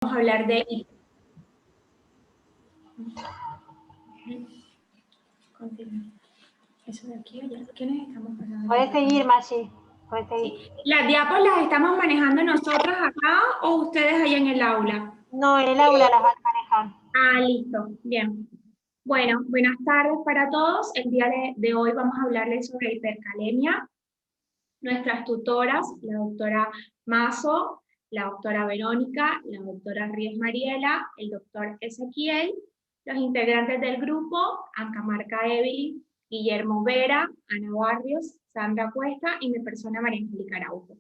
Vamos a hablar de... Continúa. Eso de aquí, oye, ¿quiénes estamos pasando? Puedes seguir, Machi. Puedes seguir. Sí. ¿Las diapos las estamos manejando nosotras acá o ustedes allá en el aula? No, en el aula las van a manejar. Ah, listo. Bien. Bueno, buenas tardes para todos. El día de hoy vamos a hablarles sobre hipercalemia. Nuestras tutoras, la doctora Mazo, la doctora Verónica, la doctora Ríos Mariela, el doctor Ezequiel, los integrantes del grupo, Ancamarca Evelyn, Guillermo Vera, Ana Barrios, Sandra Cuesta y mi persona María Angélica Araujo.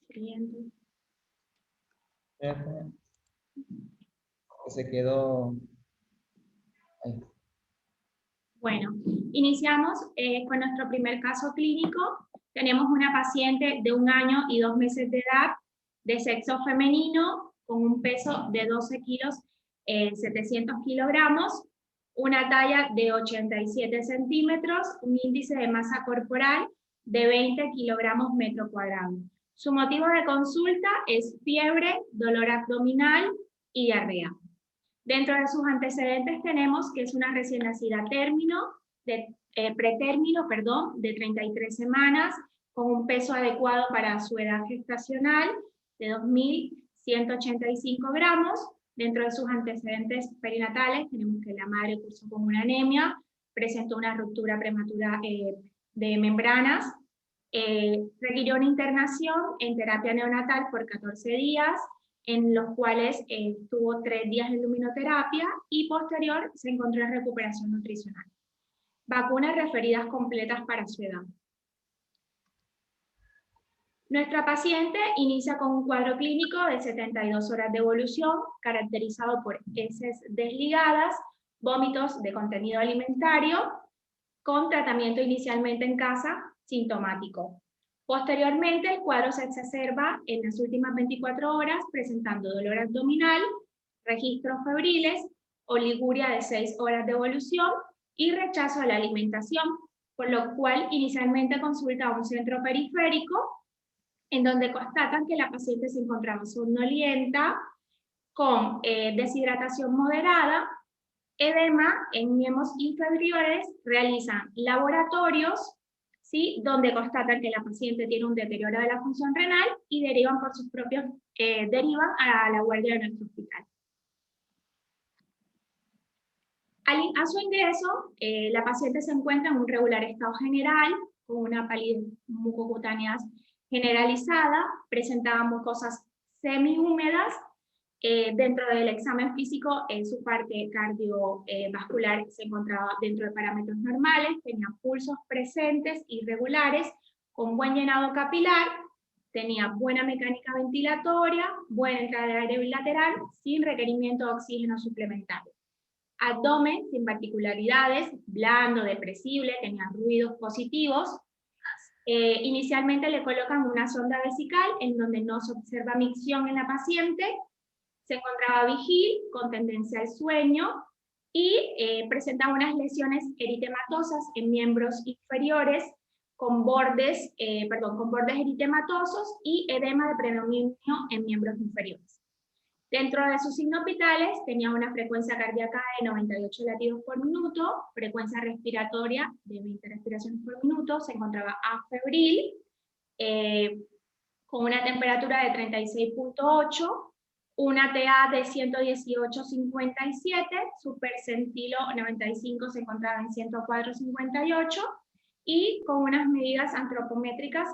Siguiente. Se quedó ahí. Bueno, iniciamos con nuestro primer caso clínico. Tenemos una paciente de 1 año y 2 meses de edad, de sexo femenino, con un peso de 12 kilos, 700 kilogramos, una talla de 87 centímetros, un índice de masa corporal de 20 kilogramos metro cuadrado. Su motivo de consulta es fiebre, dolor abdominal y diarrea. Dentro de sus antecedentes tenemos que es una recién nacida pretérmino, de 33 semanas, con un peso adecuado para su edad gestacional de 2.185 gramos. Dentro de sus antecedentes perinatales tenemos que la madre cursó con una anemia, presentó una ruptura prematura de membranas, requirió una internación en terapia neonatal por 14 días, en los cuales estuvo 3 días en luminoterapia y posterior se encontró en recuperación nutricional. Vacunas referidas completas para su edad. Nuestra paciente inicia con un cuadro clínico de 72 horas de evolución, caracterizado por heces desligadas, vómitos de contenido alimentario, con tratamiento inicialmente en casa, sintomático. Posteriormente, el cuadro se exacerba en las últimas 24 horas, presentando dolor abdominal, registros febriles, oliguria de 6 horas de evolución y rechazo a la alimentación, por lo cual inicialmente consulta a un centro periférico, en donde constatan que la paciente se encontraba somnolienta, con deshidratación moderada, edema en miembros inferiores, realizan laboratorios, ¿sí?, donde constatan que la paciente tiene un deterioro de la función renal y derivan por sus propios, derivan a la guardia de nuestro hospital. A su ingreso, la paciente se encuentra en un regular estado general, con una palidez mucocutánea generalizada, presentaba mucosas semihúmedas. Dentro del examen físico, su parte cardiovascular se encontraba dentro de parámetros normales, tenía pulsos presentes, irregulares, con buen llenado capilar, tenía buena mecánica ventilatoria, buena entrada de aire bilateral, sin requerimiento de oxígeno suplementario. Abdomen sin particularidades, blando, depresible, tenía ruidos positivos. Inicialmente le colocan una sonda vesical en donde no se observa micción en la paciente, se encontraba vigil, con tendencia al sueño, y presentaba unas lesiones eritematosas en miembros inferiores, con bordes eritematosos y edema de predominio en miembros inferiores. Dentro de sus signos vitales tenía una frecuencia cardíaca de 98 latidos por minuto, frecuencia respiratoria de 20 respiraciones por minuto, se encontraba afebril, con una temperatura de 36.8, una TA de 118.57, su percentilo 95 se encontraba en 104.58, y con unas medidas antropométricas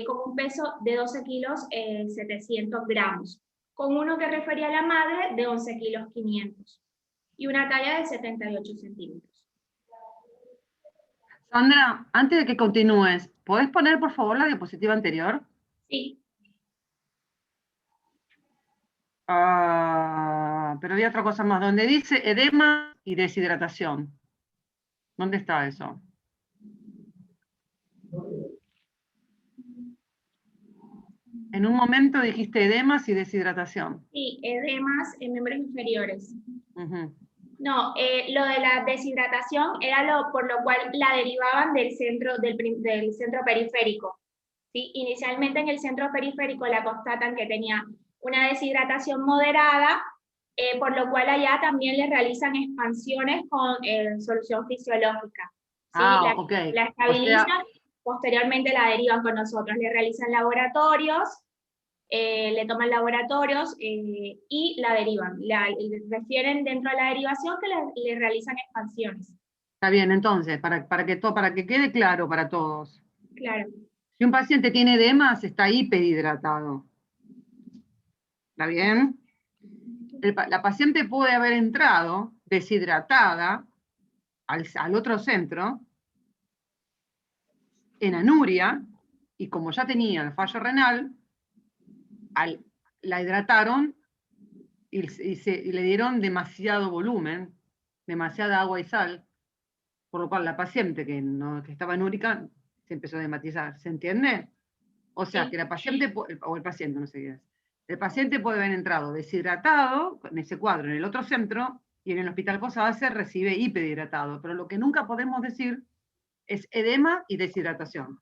con un peso de 12 kilos 700 gramos, con uno que refería a la madre de 11 kilos 500, y una talla de 78 centímetros. Sandra, antes de que continúes, ¿podés poner por favor la diapositiva anterior? Sí. Pero había otra cosa más, donde dice edema y deshidratación. ¿Dónde está eso? En un momento dijiste edemas y deshidratación. Sí, edemas en miembros inferiores. Uh-huh. No, lo de la deshidratación era por lo cual la derivaban del centro periférico. ¿sí? Inicialmente en el centro periférico la constatan que tenía una deshidratación moderada, por lo cual allá también le realizan expansiones con solución fisiológica. ¿Sí? Ah, ok. La O estabilizan, sea, posteriormente la derivan con nosotros, le realizan laboratorios, le toman laboratorios y la derivan. Refieren dentro de la derivación que le realizan expansiones. está bien, entonces, para que quede claro para todos. Claro. Si un paciente tiene edemas, está hiperhidratado. ¿Está bien? La paciente puede haber entrado deshidratada al otro centro, en anuria, y como ya tenía el fallo renal, la hidrataron y le dieron demasiado volumen, demasiada agua y sal, por lo cual la paciente que estaba anúrica se empezó a hematizar. ¿Se entiende? O sea, Sí. que la paciente, o el paciente, no sé qué es. El paciente puede haber entrado deshidratado, en ese cuadro, en el otro centro, y en el hospital Posada se recibe hiperhidratado. Pero lo que nunca podemos decir es edema y deshidratación.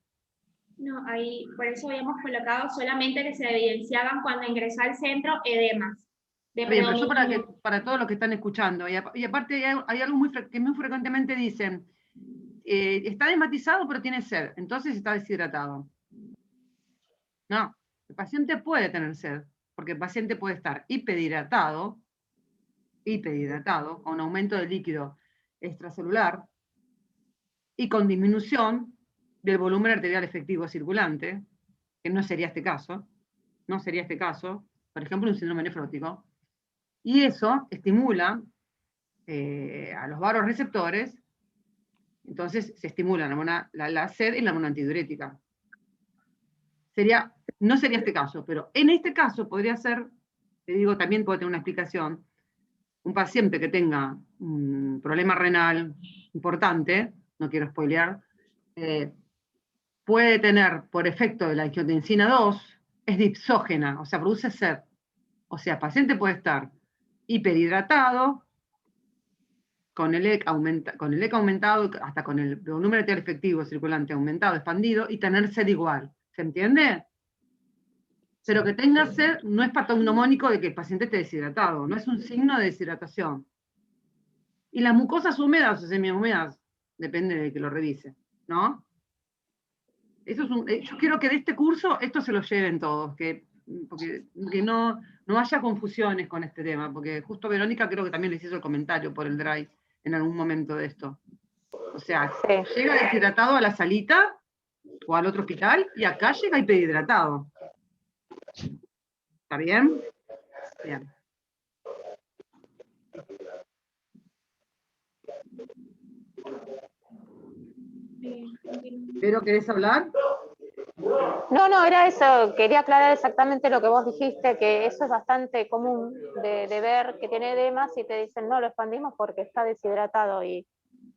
No, ahí, por eso habíamos colocado solamente que se evidenciaban cuando ingresa al centro edemas. De Bien, pero yo predominio. para todos los que están escuchando, y aparte hay algo que muy frecuentemente dicen, está desmatizado pero tiene sed, entonces está deshidratado. No, el paciente puede tener sed, porque el paciente puede estar hiperhidratado, con aumento de líquido extracelular y con disminución del volumen arterial efectivo circulante, que no sería este caso, por ejemplo, un síndrome nefrótico, y eso estimula a los vasoreceptores, entonces se estimula la sed y la hormona antidiurética. No sería este caso, pero en este caso podría ser, te digo, también puede tener una explicación, un paciente que tenga un problema renal importante, no quiero spoilear, puede tener, por efecto de la angiotensina 2, es dipsógena, o sea, produce sed. O sea, el paciente puede estar hiperhidratado, con el EC aumentado, hasta con el volumen arterial efectivo circulante aumentado, expandido, y tener sed igual. ¿Se entiende? Pero que tenga sed no es patognomónico de que el paciente esté deshidratado, no es un signo de deshidratación. Y las mucosas húmedas o semihúmedas, depende de que lo revise, ¿no? Eso es yo quiero que de este curso esto se lo lleven todos, que no haya confusiones con este tema, porque justo Verónica creo que también les hizo el comentario por el Drive en algún momento de esto. O sea, Sí. llega deshidratado a la salita o al otro hospital y acá llega hiperhidratado. ¿Está bien? Bien. ¿Pero querés hablar? No, era eso. Quería aclarar exactamente lo que vos dijiste, que eso es bastante común de ver que tiene edemas y te dicen, no, lo expandimos porque está deshidratado.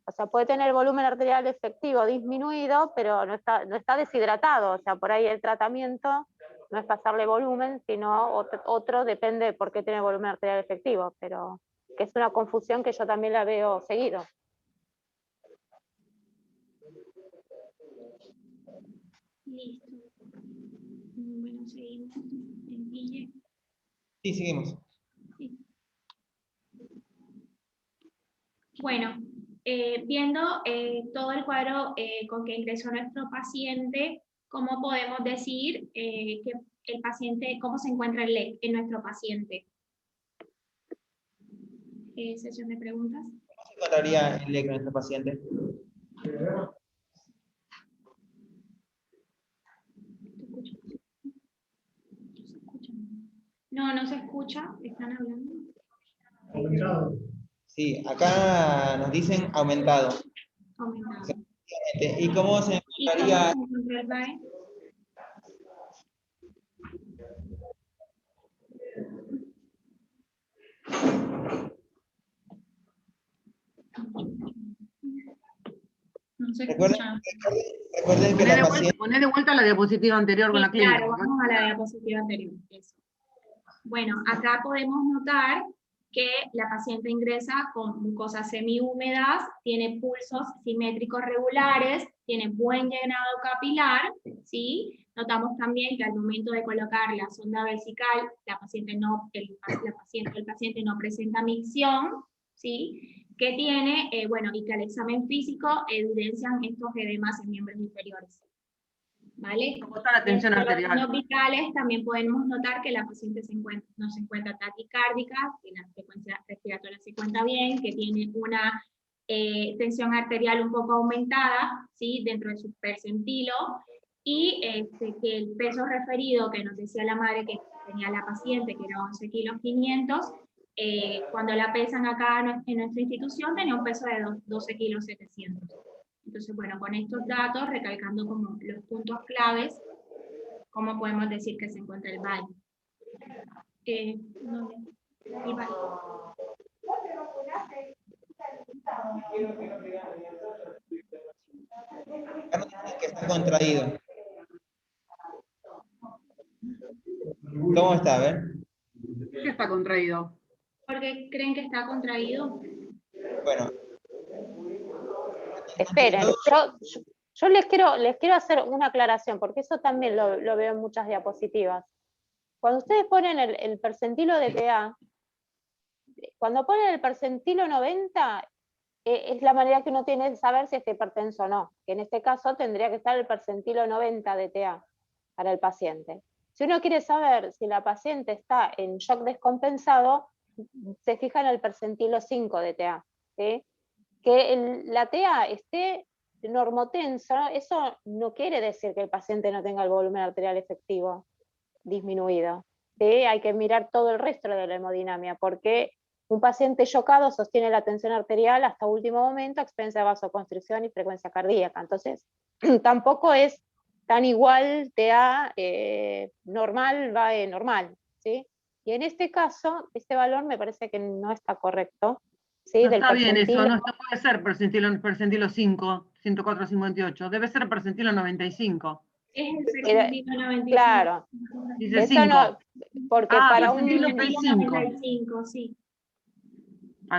O sea, puede tener volumen arterial efectivo disminuido, pero no está deshidratado. O sea, por ahí el tratamiento no es pasarle volumen, sino otro depende de por qué tiene volumen arterial efectivo, pero que es una confusión que yo también la veo seguido. Listo. Bueno, seguimos. Guille. Sí, seguimos. Sí. Bueno, viendo todo el cuadro con que ingresó nuestro paciente, ¿cómo podemos decir que el paciente, cómo se encuentra el LEC en nuestro paciente? Sesión de preguntas. ¿Cómo se encontraría el EC en este paciente? No, no se escucha, están hablando. Aumentado. Sí, acá nos dicen aumentado. Aumentado. ¿Y cómo se ¿Y cómo encontraría? se encuentra el BAE? No se escucha. Recuerden que la paciente... Poné de vuelta la diapositiva anterior con Sí, la clínica. claro, vamos a la diapositiva anterior. Eso. Bueno, acá podemos notar que la paciente ingresa con mucosas semihúmedas, tiene pulsos simétricos regulares, tiene buen llenado capilar, ¿sí? Notamos también que al momento de colocar la sonda vesical, el paciente no presenta micción, ¿sí? Que tiene, bueno, y que al examen físico evidencian estos edemas en miembros inferiores. ¿Vale? ¿Cómo está la tensión Dentro de los arterial? signos vitales también podemos notar que la paciente no se encuentra taquicárdica, que la frecuencia respiratoria se encuentra bien, que tiene una tensión arterial un poco aumentada, ¿sí? Dentro de su percentilo, y que el peso referido que nos decía la madre que tenía la paciente, que era 11 kilos 500, cuando la pesan acá en nuestra institución tenía un peso de 12 kilos 700. Entonces, bueno, con estos datos, recalcando como los puntos claves, ¿cómo podemos decir que se encuentra el VAL? El VAL. Acá nos dicen que está contraído. ¿Cómo está? A ver. ¿Qué está contraído? ¿Por qué creen que está contraído? Bueno. Esperen, yo les quiero hacer una aclaración, porque eso también lo veo en muchas diapositivas. Cuando ustedes ponen el percentilo de TA, cuando ponen el percentilo 90, es la manera que uno tiene de saber si está hipertenso o no, que en este caso tendría que estar el percentilo 90 de TA para el paciente. Si uno quiere saber si la paciente está en shock descompensado, se fija en el percentilo 5 de TA, ¿sí? Que la TA esté normotensa, eso no quiere decir que el paciente no tenga el volumen arterial efectivo disminuido, ¿sí? Hay que mirar todo el resto de la hemodinamia, porque un paciente chocado sostiene la tensión arterial hasta último momento a expensas de vasoconstricción y frecuencia cardíaca. Entonces, tampoco es tan igual TA normal, va normal, ¿sí? Y en este caso, este valor me parece que no está correcto. ¿Sí? No Del está bien eso, percentilo. no puede ser percentilo 5, 104,58, debe ser percentilo 95. Es el percentilo 95. Claro. Dice Eso 5. no, porque para percentilo un... P5. 95, sí.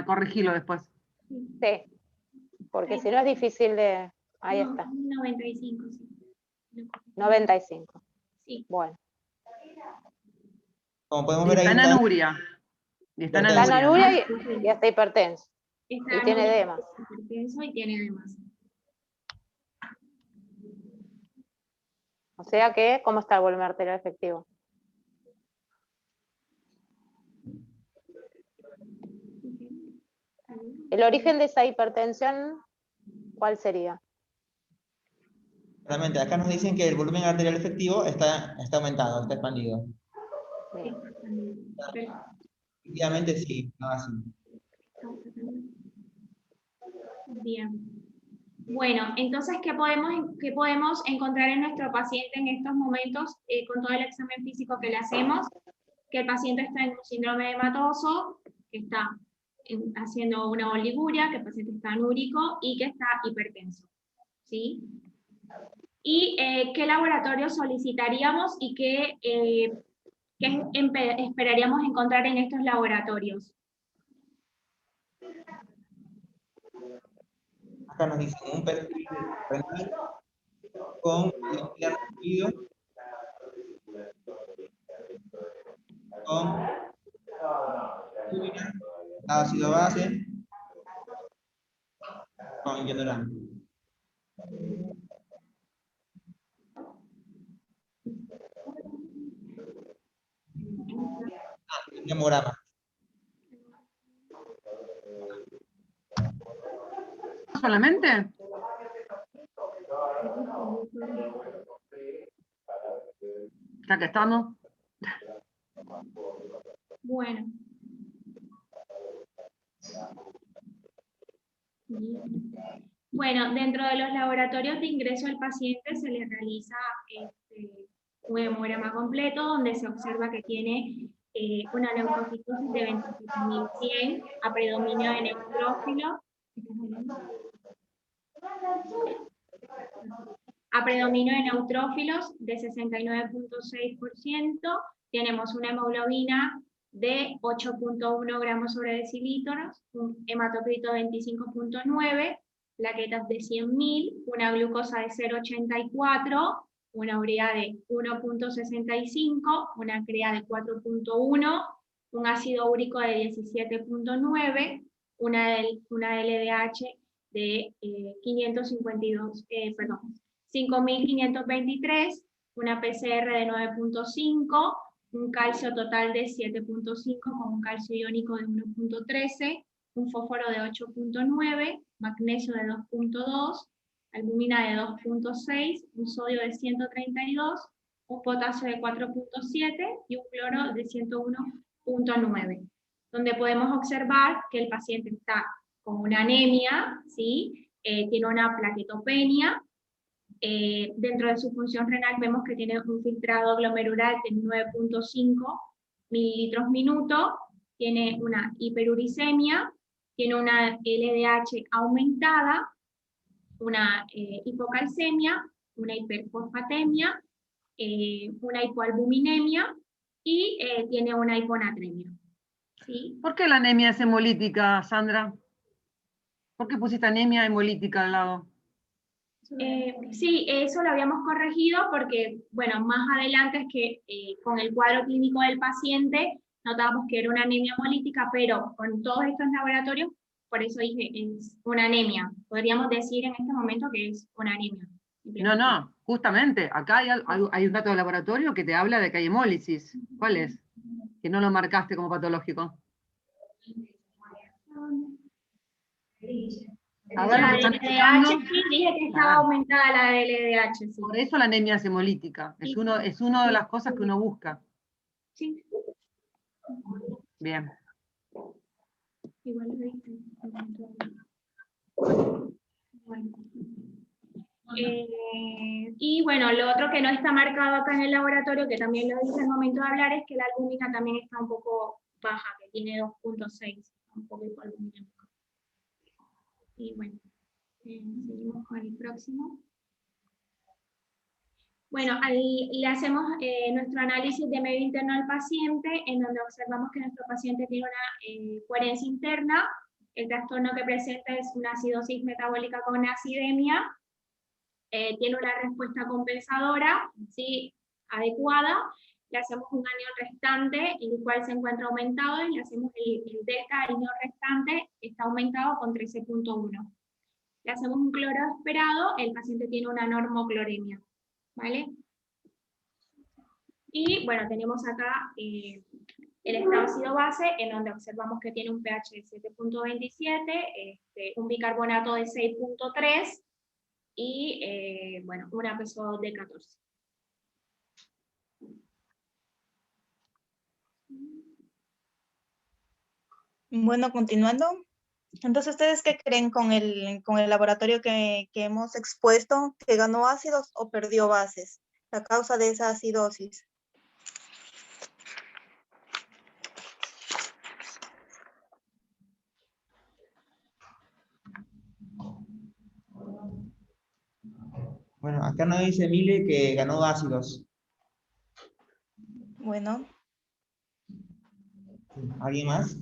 Corregilo después. Sí, porque si no es difícil de... Ahí está. 95, sí. 95. Sí. Bueno. Como podemos Y ver, está ahí en está. anuria. Y está en Está en anuria. anuria y está hipertenso. Está Y tiene edemas. hipertenso y tiene edemas. O sea que, ¿cómo está el volumen arterial efectivo? El origen de esa hipertensión, ¿cuál sería? Realmente, acá nos dicen que el volumen arterial efectivo está aumentado, está expandido. Bien. Efectivamente sí, no así. Bien. Bueno, entonces, ¿qué podemos encontrar en nuestro paciente en estos momentos con todo el examen físico que le hacemos? Que el paciente está en un síndrome hematoso, que está haciendo una oliguria, que el paciente está anúrico y que está hipertenso, ¿sí? ¿Y qué laboratorio solicitaríamos y qué esperaríamos encontrar en estos laboratorios? Acá nos dicen un perfil renal con líquido con urina, ácido base, con indolorán. Un hemograma. ¿Solamente? Ya que estamos. Bueno. Bueno, dentro de los laboratorios de ingreso al paciente se le realiza un hemograma completo donde se observa que tiene una leucocitosis de 27.100 a predominio de neutrófilos. A predominio de neutrófilos de 69.6%, tenemos una hemoglobina de 8.1 gramos sobre decilitros, un hematocrito de 25.9, plaquetas de 100.000, una glucosa de 0.84 una urea de 1.65, una CREA de 4.1, un ácido úrico de 17.9, una LDH de 5.523, una PCR de 9.5, un calcio total de 7.5 con un calcio iónico de 1.13, un fósforo de 8.9, magnesio de 2.2, albúmina de 2.6, un sodio de 132, un potasio de 4.7 y un cloro de 101.9, donde podemos observar que el paciente está con una anemia, ¿sí? Tiene una plaquetopenia. Dentro de su función renal vemos que tiene un filtrado glomerular de 9.5 mililitros minuto, tiene una hiperuricemia, tiene una LDH aumentada, una hipocalcemia, una hiperfosfatemia, una hipoalbuminemia y tiene una hiponatremia. ¿Sí? ¿Por qué la anemia es hemolítica, Sandra? ¿Por qué pusiste anemia hemolítica al lado? Sí, eso lo habíamos corregido porque, bueno, más adelante es que con el cuadro clínico del paciente notábamos que era una anemia hemolítica, pero con todos estos laboratorios, por eso dije, es una anemia. Podríamos decir en este momento que es una anemia. No, justamente, acá hay un dato de laboratorio que te habla de que hay hemólisis. ¿Cuál es? Que no lo marcaste como patológico. A ver, La ¿me están LDH, escuchando? sí, dije que estaba Claro. aumentada la LDH. Sí. Por eso la anemia es hemolítica. Es una de las cosas que uno busca. Sí. Bien. Igual lo dije. Bueno. Y bueno, lo otro que no está marcado acá en el laboratorio, que también lo dije al momento de hablar, es que la albúmina también está un poco baja, que tiene 2.6, un poco hipoalbuminémico. Y bueno, seguimos con el próximo. Bueno, ahí le hacemos nuestro análisis de medio interno al paciente, en donde observamos que nuestro paciente tiene una coherencia interna. El trastorno que presenta es una acidosis metabólica con acidemia. Tiene una respuesta compensadora, ¿sí? Adecuada. Le hacemos un anión restante, el cual se encuentra aumentado, y le hacemos el delta anión restante, está aumentado con 13.1. Le hacemos un cloro esperado, el paciente tiene una normocloremia, ¿vale? Y bueno, tenemos acá el estado ácido base, en donde observamos que tiene un pH de 7.27, un bicarbonato de 6.3 y bueno, una PSO de 14. Bueno, continuando. Entonces, ¿ustedes qué creen con el laboratorio que hemos expuesto? ¿Que ganó ácidos o perdió bases? La causa de esa acidosis. Bueno, acá nos dice Mile que ganó ácidos. Bueno. ¿Alguien más?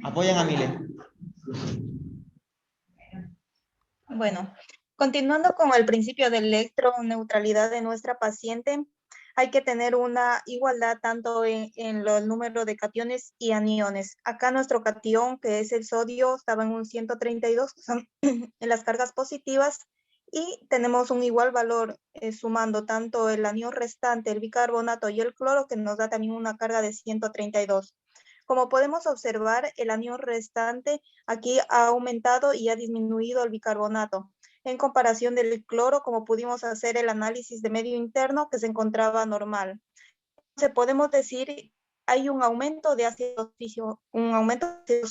Apoyan a Mile. Bueno, continuando con el principio de electroneutralidad de nuestra paciente, hay que tener una igualdad tanto en el número de cationes y aniones. Acá nuestro cation, que es el sodio, estaba en un 132, que son en las cargas positivas, y tenemos un igual valor sumando tanto el anión restante, el bicarbonato y el cloro, que nos da también una carga de 132. Como podemos observar, el anión restante aquí ha aumentado y ha disminuido el bicarbonato en comparación del cloro, como pudimos hacer el análisis de medio interno que se encontraba normal. Entonces podemos decir hay un aumento de ácidos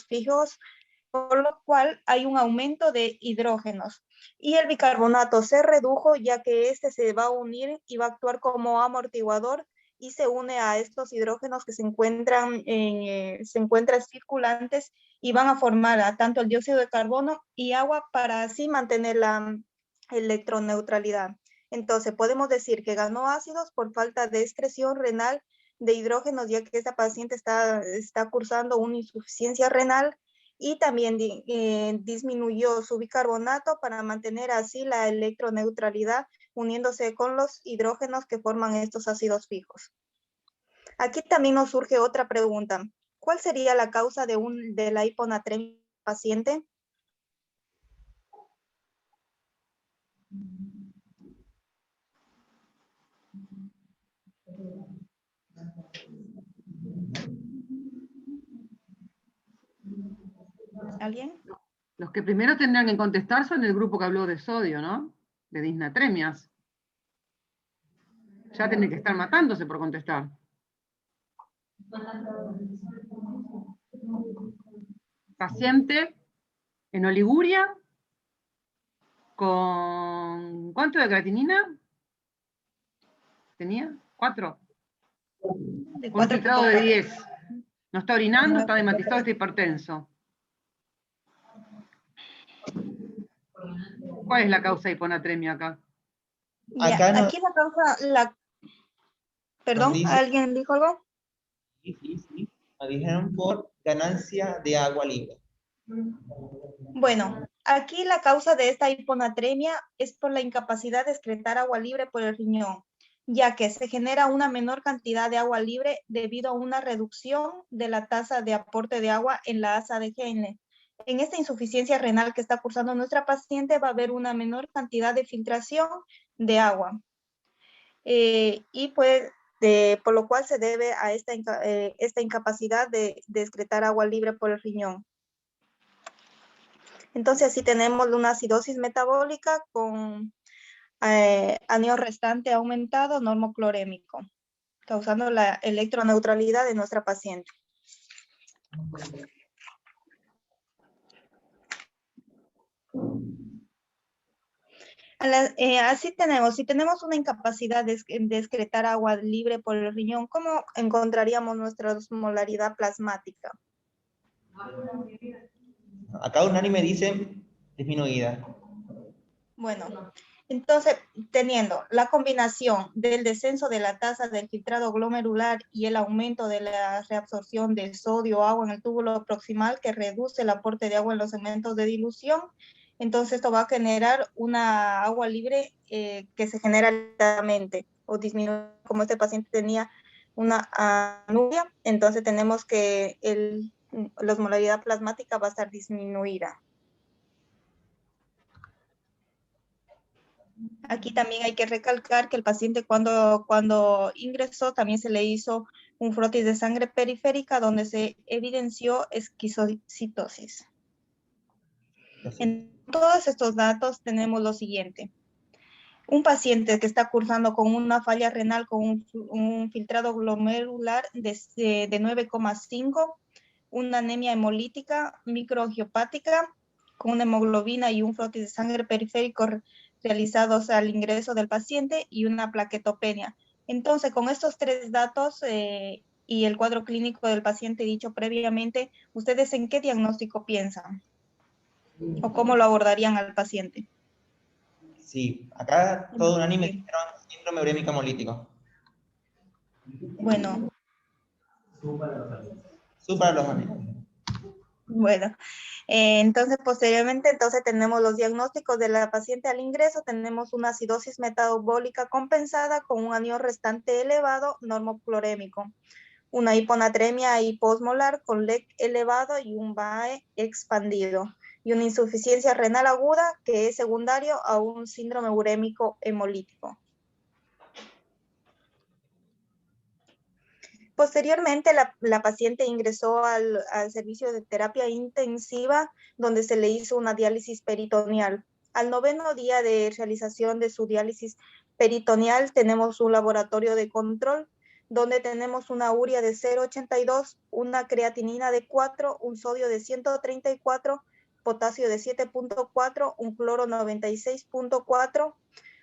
fijos, por lo cual hay un aumento de hidrógenos. Y el bicarbonato se redujo ya que este se va a unir y va a actuar como amortiguador y se une a estos hidrógenos que se encuentran circulantes y van a formar tanto el dióxido de carbono y agua para así mantener la electroneutralidad. Entonces podemos decir que ganó ácidos por falta de excreción renal de hidrógenos, ya que esta paciente está cursando una insuficiencia renal, y también disminuyó su bicarbonato para mantener así la electroneutralidad uniéndose con los hidrógenos que forman estos ácidos fijos. Aquí también nos surge otra pregunta. ¿Cuál sería la causa de la hiponatremia del paciente? ¿Alguien? Los que primero tendrán que contestar son el grupo que habló de sodio, ¿no? De disnatremias. Ya tienen que estar matándose por contestar. Paciente en oliguria con ¿cuánto de creatinina? ¿Tenía? 4. De Con un filtrado de 4.4. 10. No está orinando, está hematizado, está hipertenso. ¿Cuál es la causa de hiponatremia acá? Ya, Acá no- aquí la causa, perdón, dice- ¿alguien dijo algo? Sí. Nos dijeron por ganancia de agua libre. Bueno, aquí la causa de esta hiponatremia es por la incapacidad de excretar agua libre por el riñón, ya que se genera una menor cantidad de agua libre debido a una reducción de la tasa de aporte de agua en la asa de Henle. En esta insuficiencia renal que está cursando nuestra paciente va a haber una menor cantidad de filtración de agua. Y pues, por lo cual se debe a esta incapacidad de excretar agua libre por el riñón. Entonces, así tenemos una acidosis metabólica con anio restante aumentado normoclorémico, causando la electroneutralidad de nuestra paciente. Así tenemos, si tenemos una incapacidad de excretar agua libre por el riñón, ¿cómo encontraríamos nuestra osmolaridad plasmática? Acá unánime dice disminuida. Bueno, entonces, teniendo la combinación del descenso de la tasa del filtrado glomerular y el aumento de la reabsorción de sodio o agua en el túbulo proximal que reduce el aporte de agua en los segmentos de dilución, entonces esto va a generar una agua libre que se genera lentamente o disminuye, como este paciente tenía una anuria, entonces tenemos que la osmolaridad plasmática va a estar disminuida. Aquí también hay que recalcar que el paciente cuando ingresó también se le hizo un frotis de sangre periférica donde se evidenció esquizocitosis. En todos estos datos tenemos lo siguiente. Un paciente que está cursando con una falla renal con un filtrado glomerular de 9,5, una anemia hemolítica microangiopática con una hemoglobina y un frotis de sangre periférico realizados al ingreso del paciente y una plaquetopenia. Entonces, con estos 3 datos y el cuadro clínico del paciente dicho previamente, ¿ustedes en qué diagnóstico piensan? ¿O cómo lo abordarían al paciente? Sí, acá todo unánime dijeron síndrome urémico hemolítico. Bueno, Supralógico. bueno. Entonces, posteriormente, tenemos los diagnósticos de la paciente al ingreso. Tenemos una acidosis metabólica compensada con un anio restante elevado normoclorémico, una hiponatremia hiposmolar con LEC elevado y un VAE expandido, y una insuficiencia renal aguda que es secundario a un síndrome urémico hemolítico. Posteriormente, la paciente ingresó al servicio de terapia intensiva, donde se le hizo una diálisis peritoneal. Al 9º día de realización de su diálisis peritoneal, tenemos un laboratorio de control, donde tenemos una urea de 0,82, una creatinina de 4, un sodio de 134, potasio de 7,4, un cloro 96,4,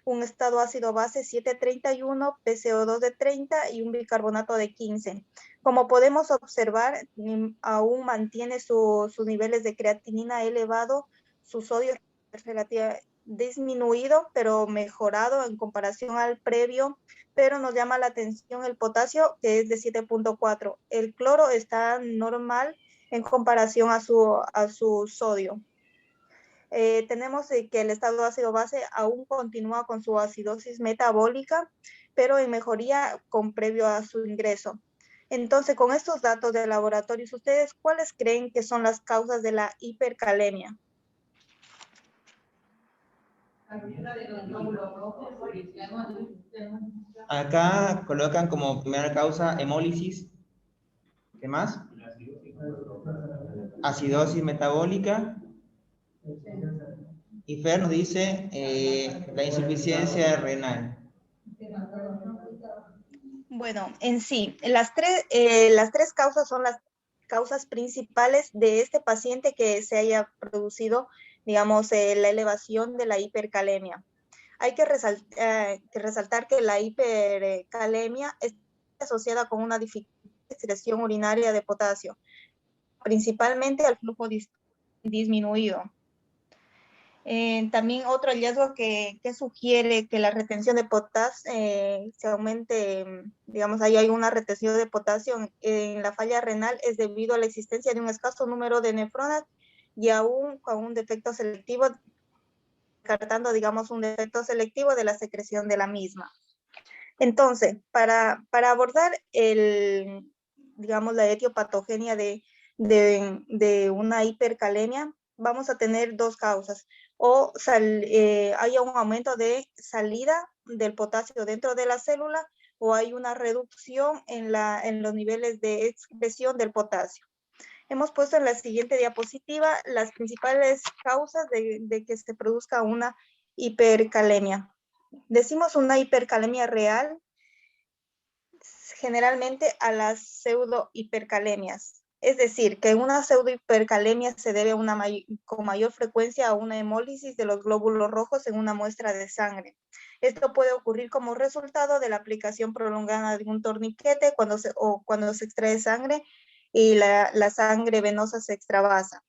un estado ácido base 731, PCO2 de 30 y un bicarbonato de 15. Como podemos observar, aún mantiene sus niveles de creatinina elevado, su sodio relativamente disminuido, pero mejorado en comparación al previo, pero nos llama la atención el potasio, que es de 7,4. El cloro está normal en comparación a su sodio. Tenemos que el estado ácido-base aún continúa con su acidosis metabólica, pero en mejoría previo a su ingreso. Entonces, con estos datos de laboratorios, ¿ustedes cuáles creen que son las causas de la hipercalemia? Acá colocan como primera causa hemólisis. ¿Qué más? Acidosis metabólica. Y Fer nos dice la insuficiencia renal. Bueno, en sí, las tres causas son las causas principales de este paciente que se haya producido, digamos, la elevación de la hipercalemia. Hay que resaltar que la hipercalemia está asociada con una dificultad de excreción urinaria de potasio, principalmente al flujo disminuido. También otro hallazgo que sugiere que la retención de potasio se aumente, digamos, ahí hay una retención de potasio en la falla renal, es debido a la existencia de un escaso número de nefronas y aún con un defecto selectivo, descartando, digamos, un defecto selectivo de la secreción de la misma. Entonces, para abordar digamos, la etiopatogenia de una hipercalemia, vamos a tener dos causas. O haya un aumento de salida del potasio dentro de la célula, o hay una reducción en los niveles de excreción del potasio. Hemos puesto en la siguiente diapositiva las principales causas de que se produzca una hipercalemia. Decimos una hipercalemia real generalmente a las pseudohipercalemias. Es decir, que una pseudohipercalemia se debe con mayor frecuencia a una hemólisis de los glóbulos rojos en una muestra de sangre. Esto puede ocurrir como resultado de la aplicación prolongada de un torniquete cuando se extrae sangre y la sangre venosa se extravasa.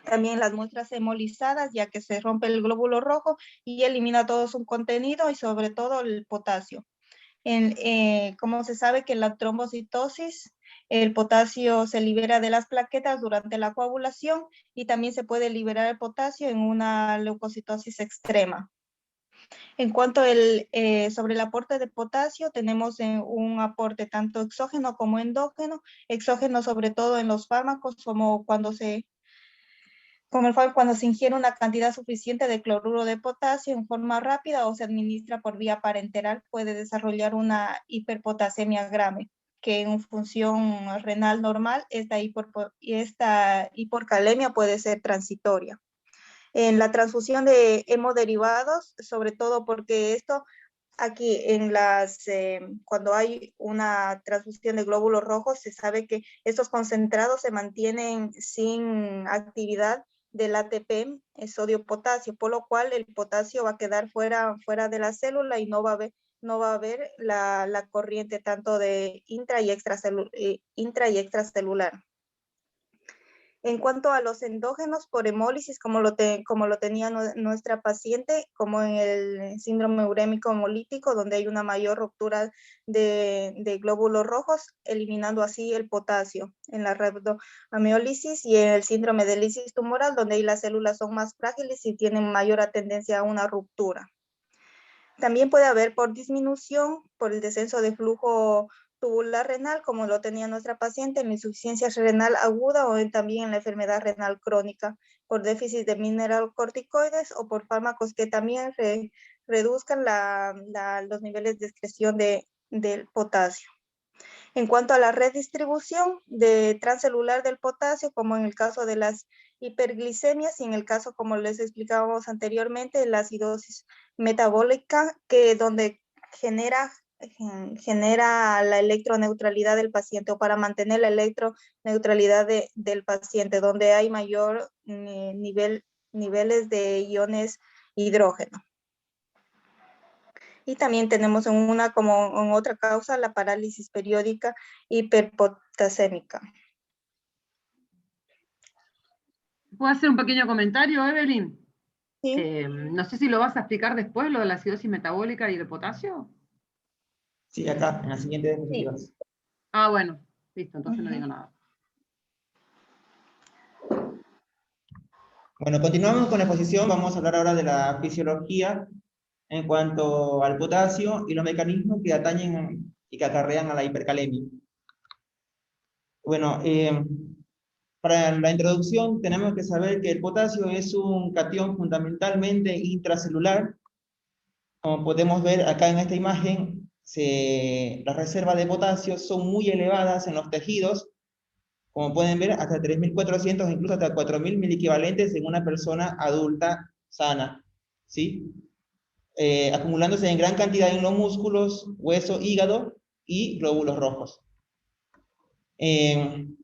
También las muestras hemolizadas, ya que se rompe el glóbulo rojo y elimina todo su contenido y sobre todo el potasio. Como se sabe que en la trombocitosis el potasio se libera de las plaquetas durante la coagulación y también se puede liberar el potasio en una leucocitosis extrema. En cuanto sobre el aporte de potasio, tenemos un aporte tanto exógeno como endógeno. Exógeno sobre todo en los fármacos, como cuando se ingiere una cantidad suficiente de cloruro de potasio en forma rápida o se administra por vía parenteral, puede desarrollar una hiperpotasemia grave, que en función renal normal, esta hipercalemia puede ser transitoria. En la transfusión de hemoderivados, sobre todo porque esto aquí cuando hay una transfusión de glóbulos rojos, se sabe que estos concentrados se mantienen sin actividad del ATP, sodio-potasio, por lo cual el potasio va a quedar fuera de la célula y no va a haber la corriente tanto de intra y extracelular. En cuanto a los endógenos por hemólisis, como lo tenía nuestra paciente, como en el síndrome urémico hemolítico, donde hay una mayor ruptura de glóbulos rojos, eliminando así el potasio en la rhabdoamiólisis, y en el síndrome de lisis tumoral, donde ahí las células son más frágiles y tienen mayor tendencia a una ruptura. También puede haber por disminución, por el descenso de flujo tubular renal, como lo tenía nuestra paciente, en insuficiencia renal aguda o también en la enfermedad renal crónica, por déficit de mineralocorticoides o por fármacos que también reduzcan los niveles de excreción del potasio. En cuanto a la redistribución transcelular del potasio, como en el caso de las hiperglicemias y en el caso, como les explicábamos anteriormente, la acidosis metabólica, donde genera la electroneutralidad del paciente, o para mantener la electroneutralidad del paciente, donde hay mayor niveles de iones hidrógeno. Y también tenemos como en otra causa la parálisis periódica hiperpotasémica. ¿Puedo hacer un pequeño comentario, Evelyn? ¿Sí? No sé si lo vas a explicar después, lo de la acidosis metabólica y el potasio. Sí, acá, en la siguiente diapositiva. Ah, bueno, listo, entonces no digo nada. Bueno, continuamos con la exposición. Vamos a hablar ahora de la fisiología en cuanto al potasio y los mecanismos que atañen y que acarrean a la hipercalemia. Bueno, para la introducción tenemos que saber que el potasio es un catión fundamentalmente intracelular. Como podemos ver acá en esta imagen, las reservas de potasio son muy elevadas en los tejidos. Como pueden ver, hasta 3.400, incluso hasta 4.000 miliequivalentes en una persona adulta sana, ¿sí? Acumulándose en gran cantidad en los músculos, hueso, hígado y glóbulos rojos.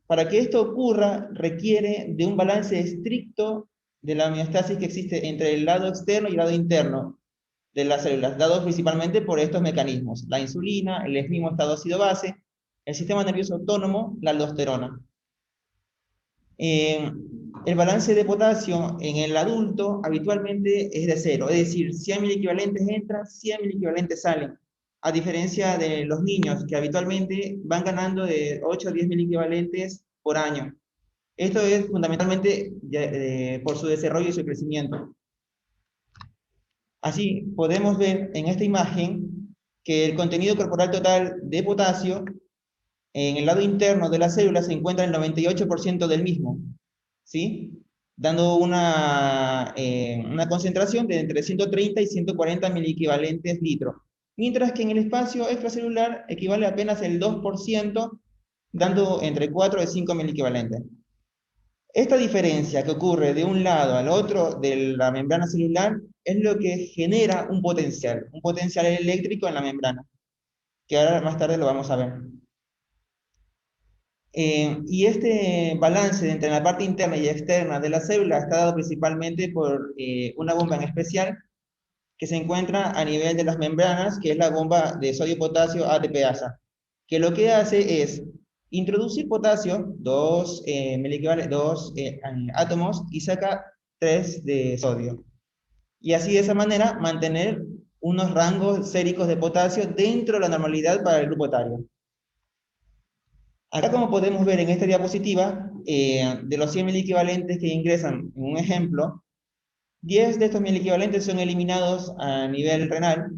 Para que esto ocurra, requiere de un balance estricto de la homeostasis que existe entre el lado externo y el lado interno de las células, dados principalmente por estos mecanismos: la insulina, el mismo estado ácido-base, el sistema nervioso autónomo, la aldosterona. El balance de potasio en el adulto habitualmente es de 0, es decir, 100 miliequivalentes entran, 100 miliequivalentes salen, a diferencia de los niños, que habitualmente van ganando de 8 a 10 miliequivalentes por año. Esto es fundamentalmente por su desarrollo y su crecimiento. Así, podemos ver en esta imagen que el contenido corporal total de potasio en el lado interno de la célula se encuentra el 98% del mismo, ¿sí? Dando una concentración de entre 130 y 140 miliequivalentes litros. Mientras que en el espacio extracelular equivale apenas el 2%, dando entre 4 y 5 miliequivalentes. Esta diferencia que ocurre de un lado al otro de la membrana celular es lo que genera un potencial eléctrico en la membrana, que ahora más tarde lo vamos a ver. Y este balance entre la parte interna y externa de la célula está dado principalmente por una bomba en especial que se encuentra a nivel de las membranas, que es la bomba de sodio-potasio ATPasa, que lo que hace es introducir potasio, dos átomos, y saca 3 de sodio. Y así de esa manera mantener unos rangos séricos de potasio dentro de la normalidad para el grupo etario. Acá, como podemos ver en esta diapositiva, de los 100 miliequivalentes que ingresan en un ejemplo, 10 de estos miliequivalentes son eliminados a nivel renal,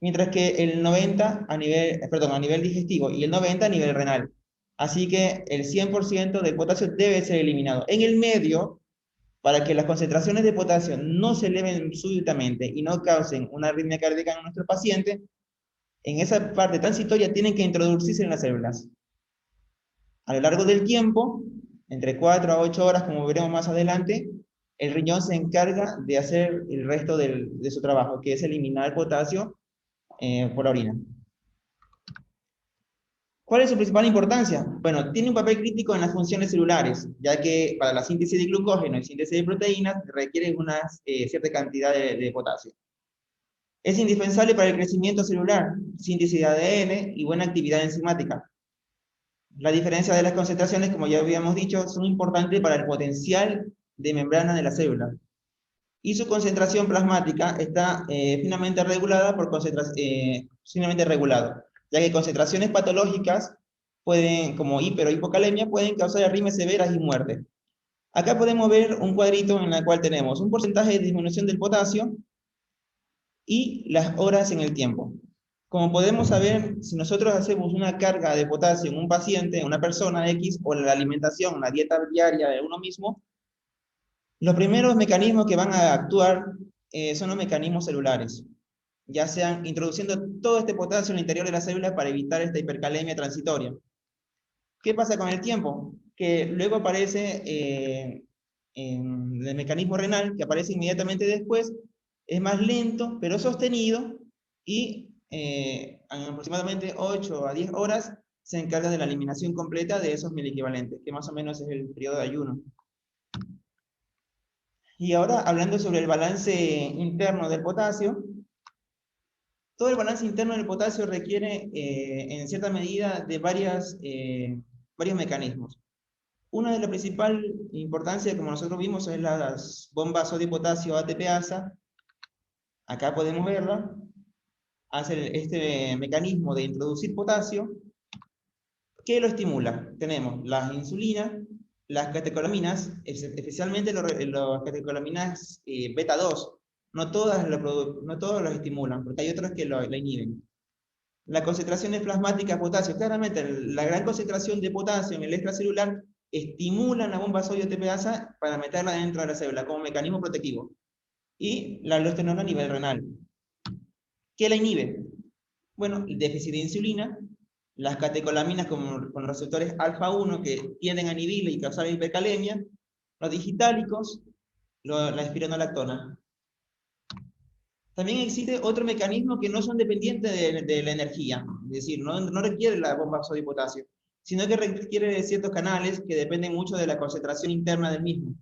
mientras que el 90 a nivel digestivo y el 90 a nivel renal. Así que el 100% del potasio debe ser eliminado. En el medio, para que las concentraciones de potasio no se eleven súbitamente y no causen una arritmia cardíaca en nuestro paciente, en esa parte transitoria tienen que introducirse en las células. A lo largo del tiempo, entre 4 a 8 horas, como veremos más adelante, el riñón se encarga de hacer el resto de su trabajo, que es eliminar el potasio por la orina. ¿Cuál es su principal importancia? Bueno, tiene un papel crítico en las funciones celulares, ya que para la síntesis de glucógeno y síntesis de proteínas requiere una cierta cantidad de potasio. Es indispensable para el crecimiento celular, síntesis de ADN y buena actividad enzimática. La diferencia de las concentraciones, como ya habíamos dicho, son importantes para el potencial de membrana de la célula. Y su concentración plasmática está finamente regulada finamente regulado, ya que concentraciones patológicas como hiper o hipocalemia, pueden causar arritmias severas y muerte. Acá podemos ver un cuadrito en el cual tenemos un porcentaje de disminución del potasio y las horas en el tiempo. Como podemos saber, si nosotros hacemos una carga de potasio en un paciente, en una persona X, o la alimentación, la dieta diaria de uno mismo, los primeros mecanismos que van a actuar son los mecanismos celulares, ya sean introduciendo todo este potasio en el interior de la célula para evitar esta hipercalemia transitoria. ¿Qué pasa con el tiempo? Que luego aparece el mecanismo renal, que aparece inmediatamente después, es más lento, pero sostenido, y en aproximadamente 8 a 10 horas se encarga de la eliminación completa de esos miliequivalentes, que más o menos es el periodo de ayuno. Y ahora, hablando sobre el balance interno del potasio, todo el balance interno del potasio requiere, en cierta medida, de varios mecanismos. Una de la principal importancia, como nosotros vimos, es las bombas sodio-potasio ATPasa. Acá podemos verla. Hace este mecanismo de introducir potasio. ¿Qué lo estimula? Tenemos la insulina, las catecolaminas, especialmente las catecolaminas beta 2, no todos los estimulan, porque hay otros que la inhiben. La concentración de plasmática de potasio, claramente la gran concentración de potasio en el extracelular estimula la bomba sodio-TPasa para meterla dentro de la célula como mecanismo protectivo. Y la aldosterona a nivel renal. ¿Qué la inhibe? Bueno, el déficit de insulina, las catecolaminas con receptores alfa-1 que tienden a inhibirla y causar hipercalemia, los digitálicos, la espironolactona. También existe otro mecanismo que no son dependientes de la energía, es decir, no requiere la bomba sodio-potasio, sino que requiere de ciertos canales que dependen mucho de la concentración interna del mismo.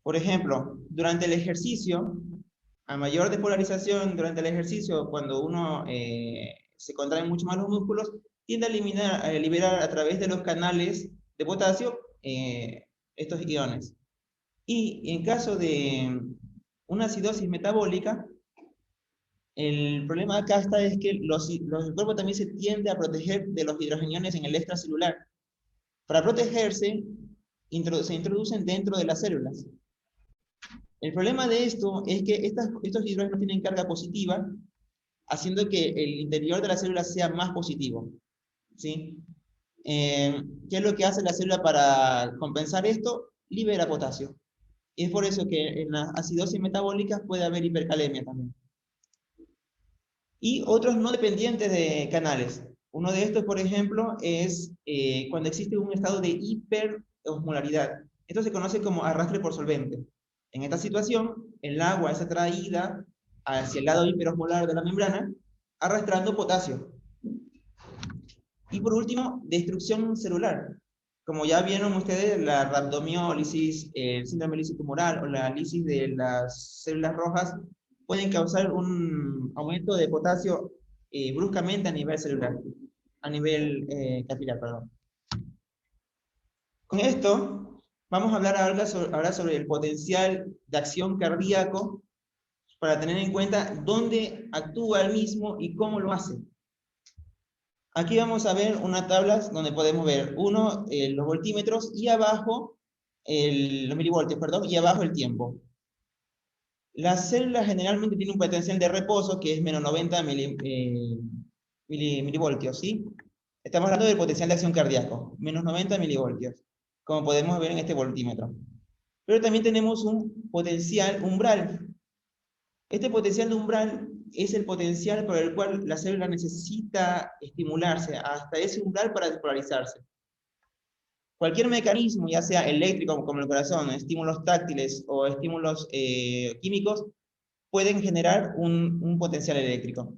Por ejemplo, durante el ejercicio, a mayor despolarización durante el ejercicio, cuando uno se contrae mucho más los músculos, tiende a liberar a través de los canales de potasio estos iones. Y en caso de una acidosis metabólica, el problema acá está es que el cuerpo también se tiende a proteger de los hidrogeniones en el extracelular. Para protegerse, se introducen dentro de las células. El problema de esto es que estos hidrógenos tienen carga positiva, haciendo que el interior de la célula sea más positivo. ¿Sí? ¿Qué es lo que hace la célula para compensar esto? Libera potasio. Y es por eso que en las acidosis metabólicas puede haber hipercalemia también. Y otros no dependientes de canales. Uno de estos, por ejemplo, es cuando existe un estado de hiperosmolaridad. Esto se conoce como arrastre por solvente. En esta situación, el agua es atraída hacia el lado hiperosmolar de la membrana, arrastrando potasio. Y por último, destrucción celular. Como ya vieron ustedes, la rhabdomiólisis, el síndrome de lisis tumoral o la lisis de las células rojas pueden causar un aumento de potasio bruscamente a nivel celular, a nivel capilar, perdón. Con esto, vamos a hablar ahora sobre el potencial de acción cardíaco para tener en cuenta dónde actúa el mismo y cómo lo hace. Aquí vamos a ver una tabla donde podemos ver los voltímetros y abajo los milivoltios, perdón, y abajo el tiempo. Las células generalmente tienen un potencial de reposo que es menos 90 milivoltios, ¿sí? Estamos hablando del potencial de acción cardíaco, menos 90 milivoltios, como podemos ver en este voltímetro. Pero también tenemos un potencial umbral. Este potencial de umbral es el potencial por el cual la célula necesita estimularse hasta ese umbral para despolarizarse. Cualquier mecanismo, ya sea eléctrico como el corazón, estímulos táctiles o estímulos químicos, pueden generar un potencial eléctrico.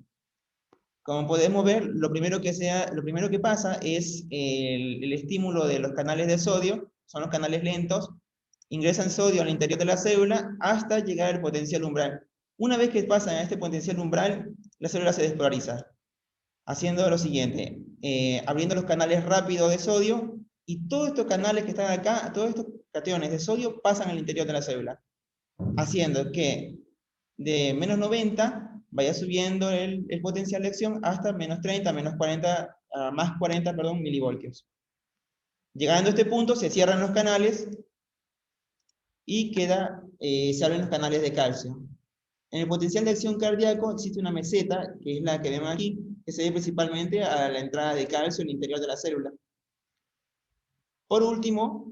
Como podemos ver, lo primero que pasa es el estímulo de los canales de sodio, son los canales lentos, ingresan sodio al interior de la célula hasta llegar al potencial umbral. Una vez que pasan a este potencial umbral, la célula se despolariza, haciendo lo siguiente, abriendo los canales rápidos de sodio, y todos estos canales que están acá, todos estos cationes de sodio pasan al interior de la célula, haciendo que de menos 90 vaya subiendo el potencial de acción hasta menos 30, menos 40, más 40, perdón, milivoltios. Llegando a este punto se cierran los canales y se abren los canales de calcio. En el potencial de acción cardíaco existe una meseta, que es la que vemos aquí, que se ve principalmente a la entrada de calcio en el interior de la célula. Por último,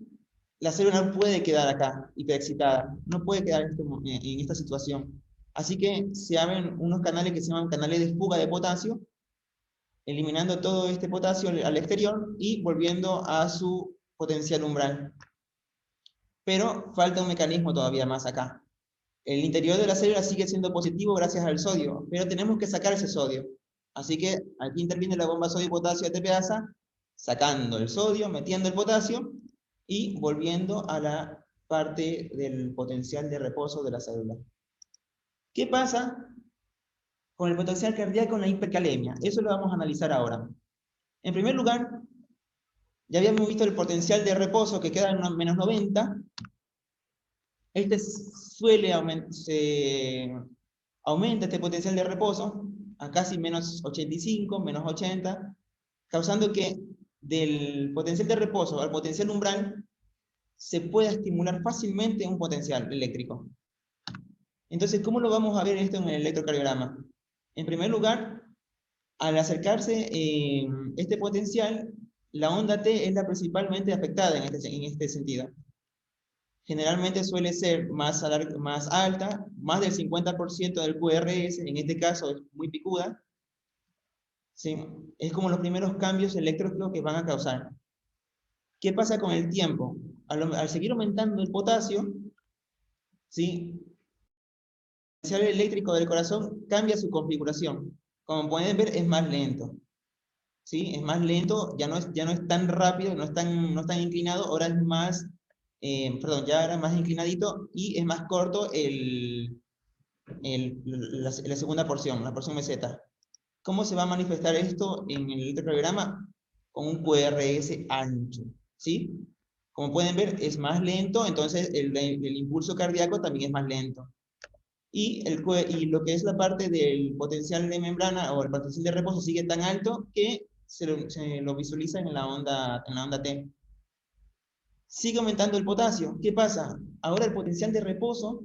la célula no puede quedar acá, hiperexcitada, no puede quedar en esta situación. Así que se abren unos canales que se llaman canales de fuga de potasio, eliminando todo este potasio al exterior y volviendo a su potencial umbral. Pero falta un mecanismo todavía más acá. El interior de la célula sigue siendo positivo gracias al sodio, pero tenemos que sacar ese sodio. Así que aquí interviene la bomba sodio-potasio ATPasa, sacando el sodio, metiendo el potasio y volviendo a la parte del potencial de reposo de la célula. ¿Qué pasa con el potencial cardíaco en la hipercalemia? Eso lo vamos a analizar ahora. En primer lugar, ya habíamos visto el potencial de reposo que queda en menos 90. Este aumenta este potencial de reposo a casi menos 85, menos 80, causando que del potencial de reposo al potencial umbral, se pueda estimular fácilmente un potencial eléctrico. Entonces, ¿cómo lo vamos a ver esto en el electrocardiograma? En primer lugar, al acercarse este potencial, la onda T es la principalmente afectada en este sentido. Generalmente suele ser más alta, más del 50% del QRS, en este caso es muy picuda. ¿Sí? Es como los primeros cambios eléctricos que van a causar. ¿Qué pasa con el tiempo? Al seguir aumentando el potasio, ¿sí? El potencial eléctrico del corazón cambia su configuración. Como pueden ver, es más lento. ¿Sí? Es más lento, ya no es tan rápido, no es tan inclinado, ahora es más, ya era más inclinadito y es más corto la segunda porción, la porción meseta. ¿Cómo se va a manifestar esto en el electrocardiograma? Con un QRS ancho, ¿sí? Como pueden ver, es más lento, entonces el impulso cardíaco también es más lento. Y lo que es la parte del potencial de membrana o el potencial de reposo sigue tan alto que se lo visualiza en la onda T. Sigue aumentando el potasio. ¿Qué pasa? Ahora el potencial de reposo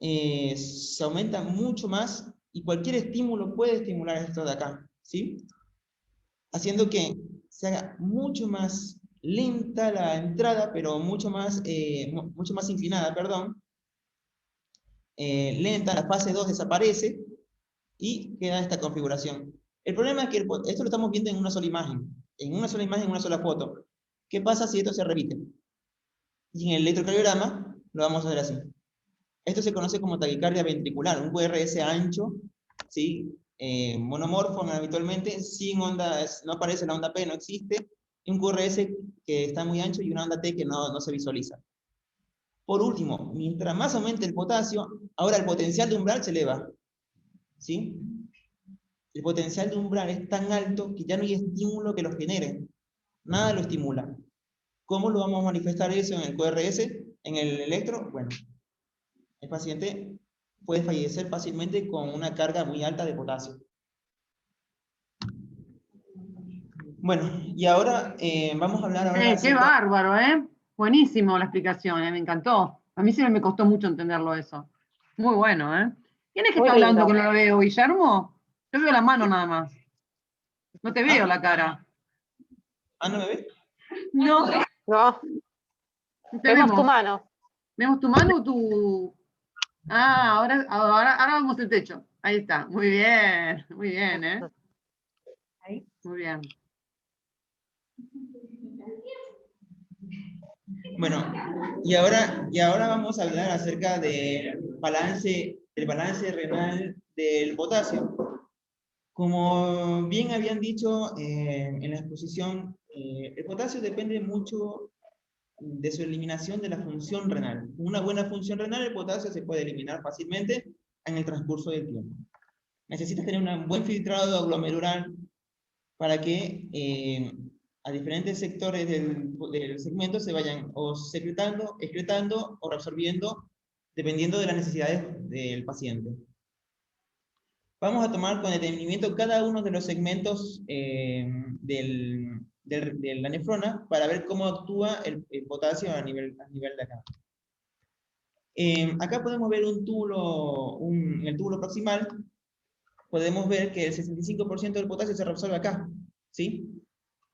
se aumenta mucho más y cualquier estímulo puede estimular esto de acá, ¿sí? Haciendo que se haga mucho más lenta la entrada, pero mucho más inclinada, perdón. Lenta, la fase 2 desaparece y queda esta configuración. El problema es que esto lo estamos viendo en una sola imagen, en una sola foto. ¿Qué pasa si esto se repite? Y en el electrocardiograma lo vamos a ver así. Esto se conoce como taquicardia ventricular, un QRS ancho, ¿sí? Monomorfo habitualmente, sin onda, no aparece la onda P, no existe, y un QRS que está muy ancho y una onda T que no se visualiza. Por último, mientras más aumente el potasio, ahora el potencial de umbral se eleva, ¿sí? El potencial de umbral es tan alto que ya no hay estímulo que lo genere. Nada lo estimula. ¿Cómo lo vamos a manifestar eso en el QRS? En el electro, bueno, el paciente puede fallecer fácilmente con una carga muy alta de potasio. Bueno, y ahora vamos a hablar ahora Qué bárbaro, ¿eh? Buenísimo la explicación, me encantó. A mí sí me costó mucho entenderlo eso. Muy bueno, ¿eh? ¿Quién es que Muy está hablando lindo. que no lo veo? ¿Guillermo? Yo veo la mano nada más. No te veo la cara. ¿No me ves? No, No, no te vemos tu vemos. mano. ¿Vemos tu mano o tu...? Ah, ahora vemos el techo. Ahí está. Muy bien, ¿eh? Ahí. Muy bien. Bueno, y ahora vamos a hablar acerca del balance renal del potasio. Como bien habían dicho en la exposición, el potasio depende mucho de su eliminación de la función renal. Una buena función renal, el potasio se puede eliminar fácilmente en el transcurso del tiempo. Necesitas tener un buen filtrado glomerular para que a diferentes sectores del segmento se vayan o secretando, excretando o reabsorbiendo, dependiendo de las necesidades del paciente. Vamos a tomar con detenimiento cada uno de los segmentos de la nefrona para ver cómo actúa el potasio a nivel de acá. Acá podemos ver un túbulo, en el túbulo proximal, podemos ver que el 65% del potasio se reabsorbe acá, ¿sí?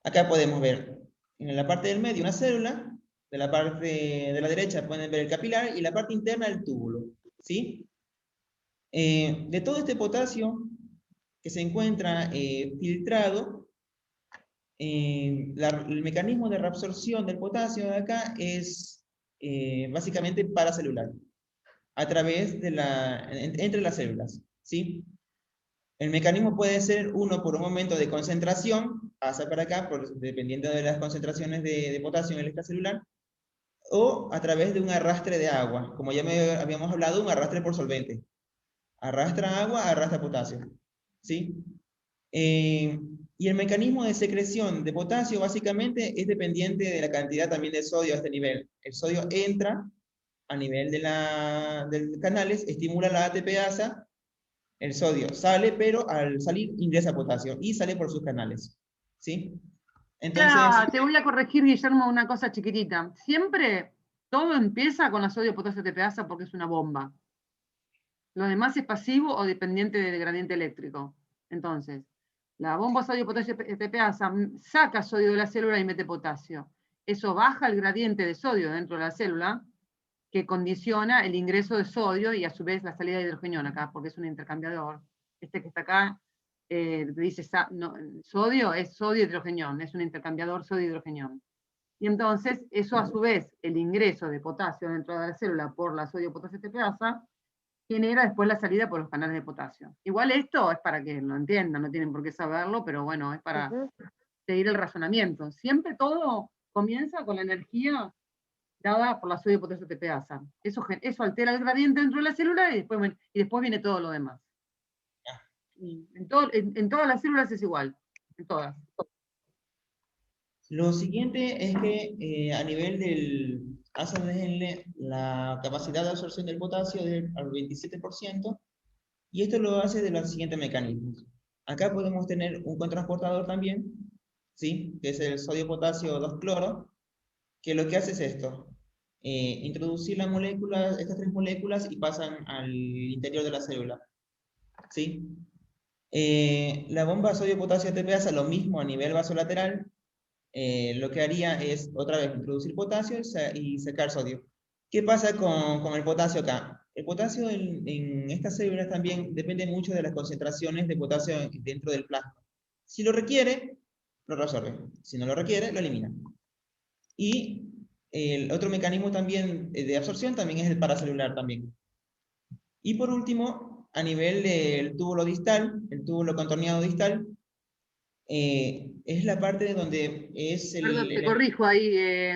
Acá podemos ver en la parte del medio una célula, de la parte de la derecha pueden ver el capilar y la parte interna el túbulo, ¿sí? De todo este potasio que se encuentra filtrado, el mecanismo de reabsorción del potasio de acá es básicamente paracelular, a través de entre las células, ¿sí? El mecanismo puede ser uno por un momento de concentración, pasa para acá, dependiendo de las concentraciones de potasio en el extracelular, o a través de un arrastre de agua, como ya habíamos hablado, un arrastre por solvente. Arrastra agua, arrastra potasio, ¿sí? Y el mecanismo de secreción de potasio básicamente es dependiente de la cantidad también de sodio a este nivel. El sodio entra a nivel de los canales, estimula la ATPasa, el sodio sale, pero al salir ingresa potasio y sale por sus canales, ¿sí? Entonces, Claro, te voy a corregir, Guillermo, una cosa chiquitita. Siempre todo empieza con la sodio potasio TPasa porque es una bomba. Lo demás es pasivo o dependiente del gradiente eléctrico. Entonces, la bomba sodio potasio TPasa saca sodio de la célula y mete potasio. Eso baja el gradiente de sodio dentro de la célula, que condiciona el ingreso de sodio y a su vez la salida de hidrogenión acá, porque es un intercambiador. Este que está acá dice sodio, es sodio hidrogenión, es un intercambiador sodio-hidrogenión. Y entonces, eso a su vez, el ingreso de potasio dentro de la célula por la sodio potasio TPasa, genera después la salida por los canales de potasio. Igual esto es para que lo entiendan, no tienen por qué saberlo, pero bueno, es para seguir el razonamiento. Siempre todo comienza con la energía dada por la sodio potasio TPasa. Eso altera el gradiente dentro de la célula y después viene todo lo demás. En todas las células es igual, en todas. lo siguiente es que a nivel del ASA-DL, la capacidad de absorción del potasio es al 27%, y esto lo hace de los siguientes mecanismos. Acá podemos tener un cotransportador también, ¿sí? Que es el sodio-potasio 2-cloro, que lo que hace es esto, introducir las moléculas, estas tres moléculas, y pasan al interior de la célula, ¿sí? La bomba sodio-potasio TPasa lo mismo a nivel vasolateral. Lo que haría es otra vez introducir potasio y sacar sodio. ¿Qué pasa con el potasio acá? El potasio en estas células también depende mucho de las concentraciones de potasio dentro del plasma. Si lo requiere, lo reabsorbe. Si no lo requiere, lo elimina. Y el otro mecanismo también de absorción también es el paracelular también. Y por último, a nivel del túbulo distal, el túbulo contorneado distal, es la parte de donde es Perdón, te corrijo ahí,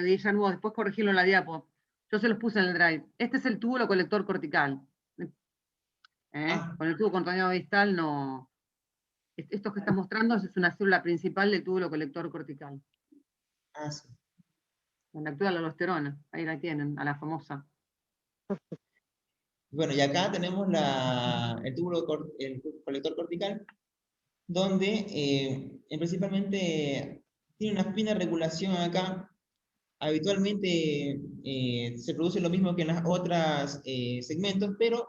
Guillermo, después corregirlo en la diapo. Yo se los puse en el drive. Este es el túbulo colector cortical. Con el tubo contorneado distal no. Esto que estás mostrando es una célula principal del túbulo colector cortical. Sí. Donde actúa la aldosterona. Ahí la tienen, a la famosa. Bueno, y acá tenemos el túbulo colector cortical, donde principalmente tiene una fina regulación acá. Habitualmente se produce lo mismo que en las otras segmentos, pero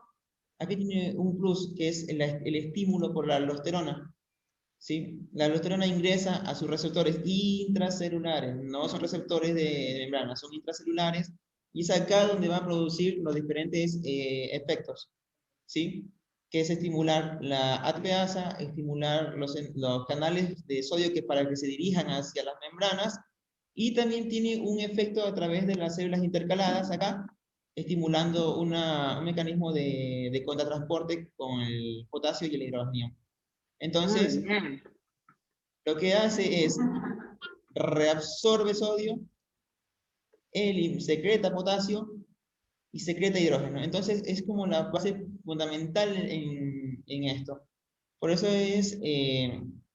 aquí tiene un plus, que es el estímulo por la aldosterona. ¿Sí? La aldosterona ingresa a sus receptores intracelulares, no son receptores de membrana, son intracelulares, y es acá donde va a producir los diferentes efectos, ¿sí? Que es estimular la ATPasa, estimular los canales de sodio para que se dirijan hacia las membranas, y también tiene un efecto a través de las células intercaladas acá, estimulando un mecanismo de contratransporte con el potasio y el hidrógeno. Entonces, lo que hace es reabsorbe sodio, secreta potasio y secreta hidrógeno. Entonces, es como la base fundamental en esto. Por eso es,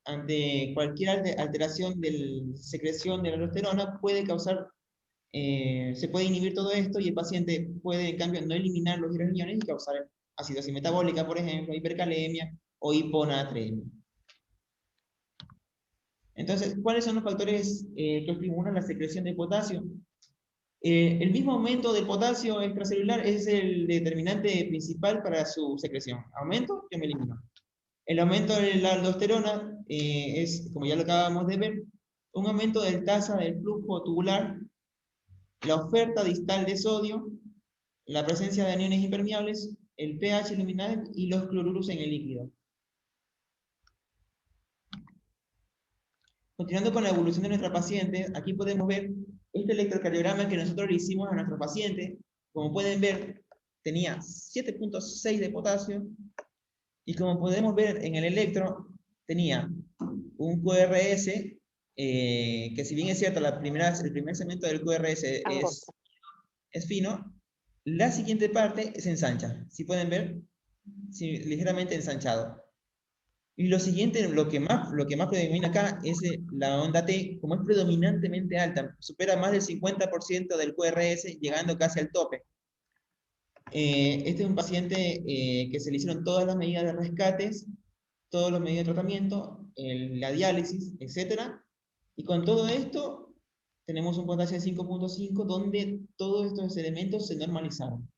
ante cualquier alteración de la secreción de la aldosterona, puede causar, se puede inhibir todo esto, y el paciente puede, en cambio, no eliminar los hidrogeniones y causar acidosis metabólica, por ejemplo, hipercalemia o hiponatremia. Entonces, ¿cuáles son los factores que estimulan la secreción de potasio? El mismo aumento del potasio extracelular es el determinante principal para su secreción. ¿Aumento? Yo me elimino. El aumento de la aldosterona es, como ya lo acabamos de ver, un aumento del tasa del flujo tubular, la oferta distal de sodio, la presencia de aniones impermeables, el pH luminal y los cloruros en el líquido. Continuando con la evolución de nuestra paciente, aquí podemos ver este electrocardiograma que nosotros le hicimos a nuestro paciente. Como pueden ver, tenía 7.6 de potasio, y como podemos ver en el electro, tenía un QRS, que si bien es cierto, el primer segmento del QRS es fino, la siguiente parte se ensancha. Si pueden ver, ligeramente ensanchado. Y lo siguiente, lo que más predomina acá es la onda T, como es predominantemente alta, supera más del 50% del QRS, llegando casi al tope. Este es un paciente que se le hicieron todas las medidas de rescates, todas las medidas de tratamiento, la diálisis, etc. Y con todo esto, tenemos un potasio de 5.5 donde todos estos elementos se normalizaron.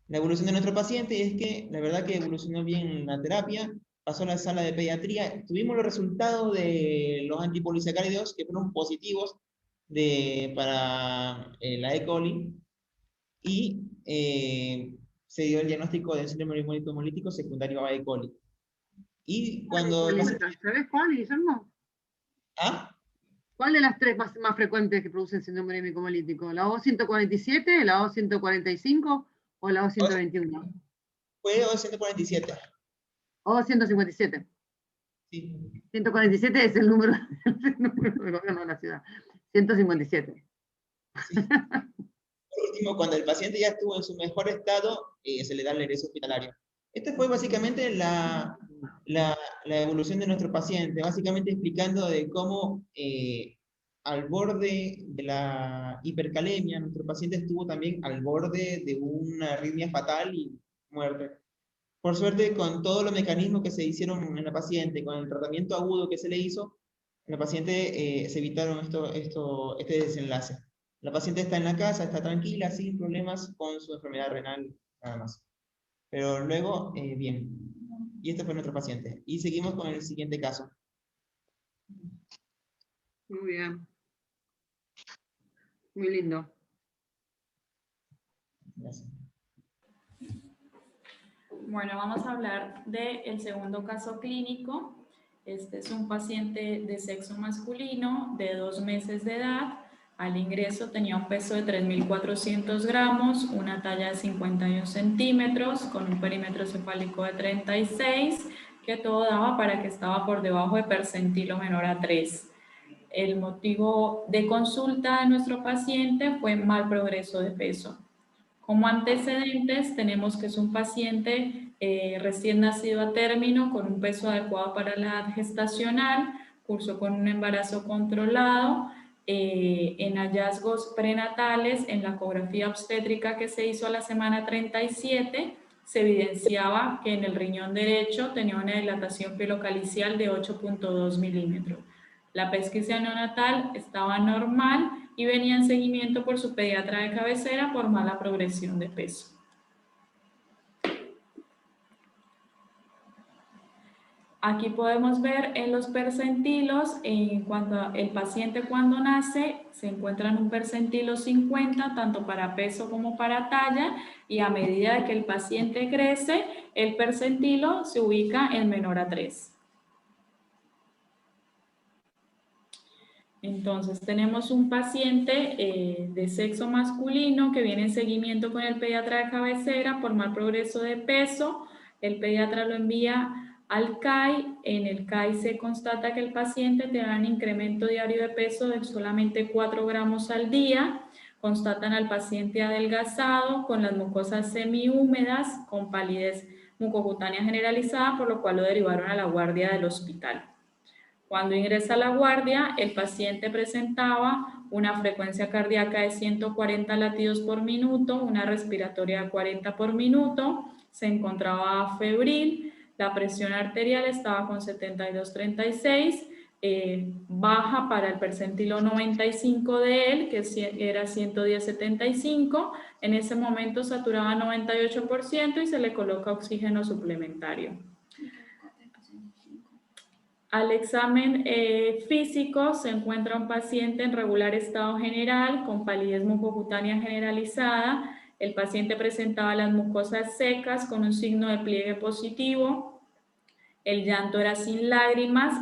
La evolución de nuestro paciente es que, la verdad que evolucionó bien la terapia, pasó a la sala de pediatría, tuvimos los resultados de los antipolisacáridos que fueron positivos para la E. coli, y se dio el diagnóstico de síndrome hemolítico secundario a E. coli. Y cuando... ¿Sabes cuál, Guillermo? ¿Ah? ¿Cuál de las tres más frecuentes que producen síndrome hemolítico? ¿La O147, la O145 o la O121? Fue O147. O157. Sí. 147 es el número del gobierno de la ciudad. 157. Sí. Por último, cuando el paciente ya estuvo en su mejor estado, se le da el egreso hospitalario. Esta fue básicamente la evolución de nuestro paciente, básicamente explicando de cómo al borde de la hipercalemia, nuestro paciente estuvo también al borde de una arritmia fatal y muerte. Por suerte, con todos los mecanismos que se hicieron en la paciente, con el tratamiento agudo que se le hizo, en la paciente se evitaron este desenlace. La paciente está en la casa, está tranquila, sin problemas con su enfermedad renal, nada más. Pero luego, bien. Y este fue nuestro paciente. Y seguimos con el siguiente caso. Muy bien. Muy lindo. Gracias. Bueno, vamos a hablar del segundo caso clínico. Este es un paciente de sexo masculino de 2 meses de edad. Al ingreso tenía un peso de 3.400 gramos, una talla de 51 centímetros, con un perímetro cefálico de 36, que todo daba para que estaba por debajo de percentilo menor a 3. El motivo de consulta de nuestro paciente fue mal progreso de peso. Como antecedentes tenemos que es un paciente recién nacido a término con un peso adecuado para la edad gestacional, cursó con un embarazo controlado, en hallazgos prenatales, en la ecografía obstétrica que se hizo a la semana 37, se evidenciaba que en el riñón derecho tenía una dilatación pilocalicial de 8.2 milímetros. La pesquisa neonatal estaba normal y venía en seguimiento por su pediatra de cabecera por mala progresión de peso. Aquí podemos ver en los percentilos, en cuanto el paciente cuando nace, se encuentra en un percentilo 50, tanto para peso como para talla, y a medida que el paciente crece, el percentilo se ubica en menor a 3. Entonces, tenemos un paciente de sexo masculino que viene en seguimiento con el pediatra de cabecera por mal progreso de peso. El pediatra lo envía al CAI. En el CAI se constata que el paciente tiene un incremento diario de peso de solamente 4 gramos al día. Constatan al paciente adelgazado, con las mucosas semihúmedas, con palidez mucocutánea generalizada, por lo cual lo derivaron a la guardia del hospital. Cuando ingresa a la guardia, el paciente presentaba una frecuencia cardíaca de 140 latidos por minuto, una respiratoria de 40 por minuto, se encontraba febril, la presión arterial estaba con 72/36, baja para el percentilo 95 de él, que era 110/75, en ese momento saturaba 98% y se le coloca oxígeno suplementario. Al examen físico se encuentra un paciente en regular estado general con palidez mucocutánea generalizada. El paciente presentaba las mucosas secas con un signo de pliegue positivo. El llanto era sin lágrimas.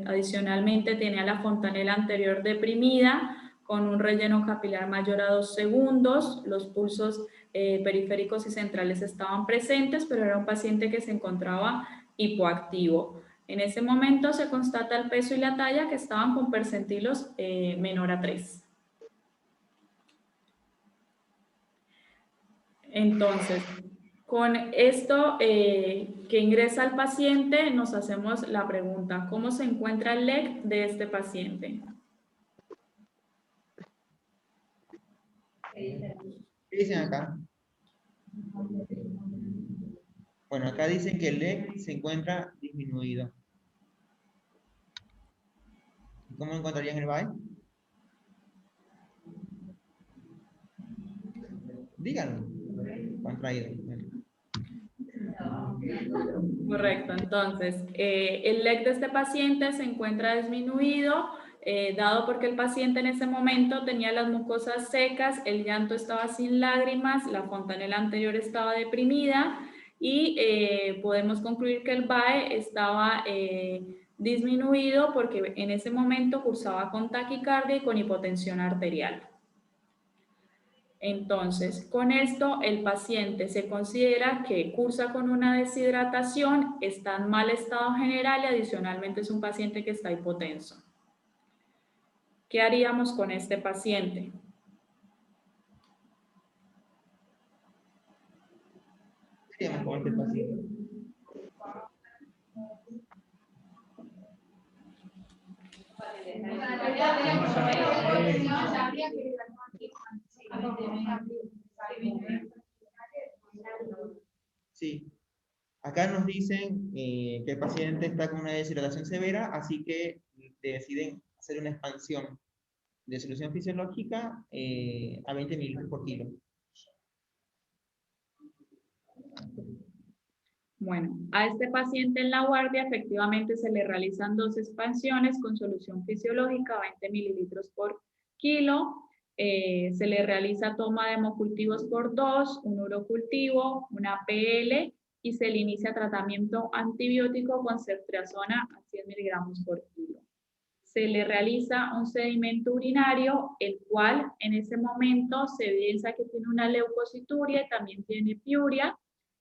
Adicionalmente tenía la fontanela anterior deprimida con un relleno capilar mayor a 2 segundos. Los pulsos periféricos y centrales estaban presentes, pero era un paciente que se encontraba hipoactivo. En ese momento se constata el peso y la talla que estaban con percentilos menor a 3. Entonces, con esto que ingresa el paciente, nos hacemos la pregunta, ¿cómo se encuentra el LEC de este paciente? ¿Qué dicen acá? Bueno, acá dicen que el LEC se encuentra disminuido. ¿Cómo encontrarían el BAE? Díganlo. Contraído. Correcto, entonces, el LEC de este paciente se encuentra disminuido, dado porque el paciente en ese momento tenía las mucosas secas, el llanto estaba sin lágrimas, la fontanela anterior estaba deprimida y podemos concluir que el BAE estaba disminuido porque en ese momento cursaba con taquicardia y con hipotensión arterial. Entonces, con esto el paciente se considera que cursa con una deshidratación, está en mal estado general y adicionalmente es un paciente que está hipotenso. ¿Qué haríamos con este paciente? ¿Qué haríamos con este paciente? Sí. Acá nos dicen que el paciente está con una deshidratación severa, así que deciden hacer una expansión de solución fisiológica a 20 mililitros por kilo. Bueno, a este paciente en la guardia efectivamente se le realizan 2 expansiones con solución fisiológica, 20 mililitros por kilo. Se le realiza toma de hemocultivos por 2, un urocultivo, una PL y se le inicia tratamiento antibiótico con ceftriaxona a 100 miligramos por kilo. Se le realiza un sedimento urinario, el cual en ese momento se evidencia que tiene una leucocituria y también tiene piuria,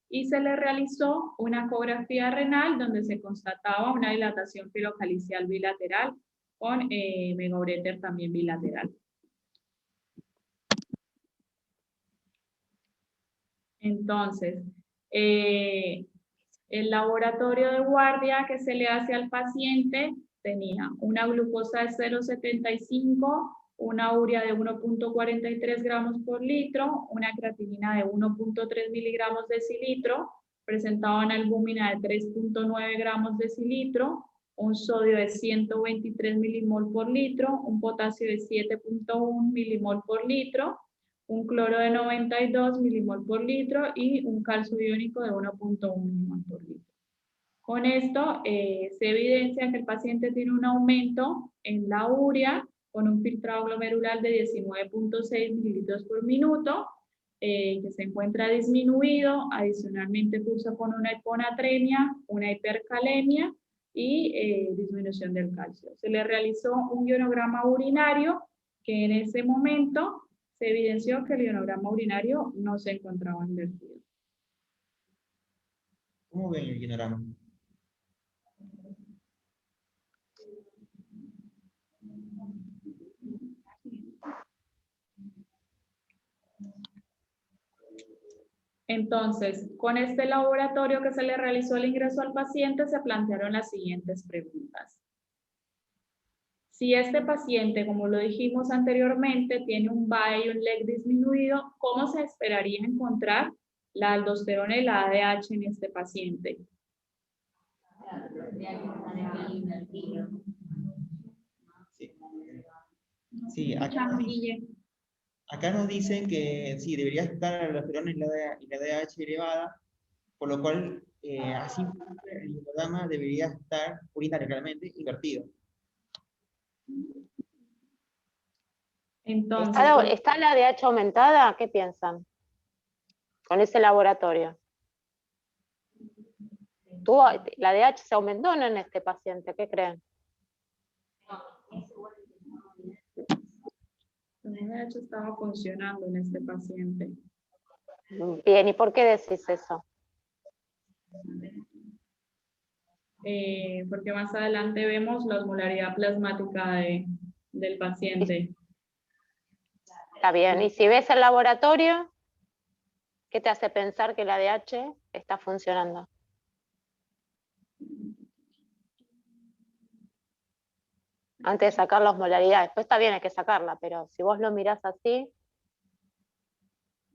y se le realizó una ecografía renal donde se constataba una dilatación filocalicial bilateral con megaureter también bilateral. Entonces, el laboratorio de guardia que se le hace al paciente tenía una glucosa de 0,75, una urea de 1,43 gramos por litro, una creatinina de 1,3 miligramos decilitro, presentaba una albúmina de 3,9 gramos decilitro, un sodio de 123 milimol por litro, un potasio de 7,1 milimol por litro, un cloro de 92 milimol por litro y un calcio iónico de 1,1 milimol por litro. Con esto se evidencia que el paciente tiene un aumento en la urea con un filtrado glomerular de 19,6 mililitros por minuto, que se encuentra disminuido, adicionalmente cursa con una hiponatremia, una hipercalemia y disminución del calcio. Se le realizó un ionograma urinario que en ese momento se evidenció que el ionograma urinario no se encontraba invertido. ¿Cómo ven el ionograma? Entonces, con este laboratorio que se le realizó el ingreso al paciente, se plantearon las siguientes preguntas. Si este paciente, como lo dijimos anteriormente, tiene un BAE y un LEC disminuido, ¿cómo se esperaría encontrar la aldosterona y la ADH en este paciente? Sí, acá nos dicen que sí, debería estar la aldosterona y la ADH elevada, por lo cual así el hemograma debería estar urinario claramente invertido. Entonces, ¿Está la ADH aumentada? ¿Qué piensan con ese laboratorio? ¿La ADH se aumentó o no en este paciente? ¿Qué creen? la ADH estaba funcionando en este paciente. Bien, ¿y por qué decís eso? Porque más adelante vemos la osmolaridad plasmática del paciente. Está bien, y si ves el laboratorio, ¿qué te hace pensar que la ADH está funcionando? Antes de sacar la osmolaridad, después está bien, hay que sacarla, pero si vos lo mirás así...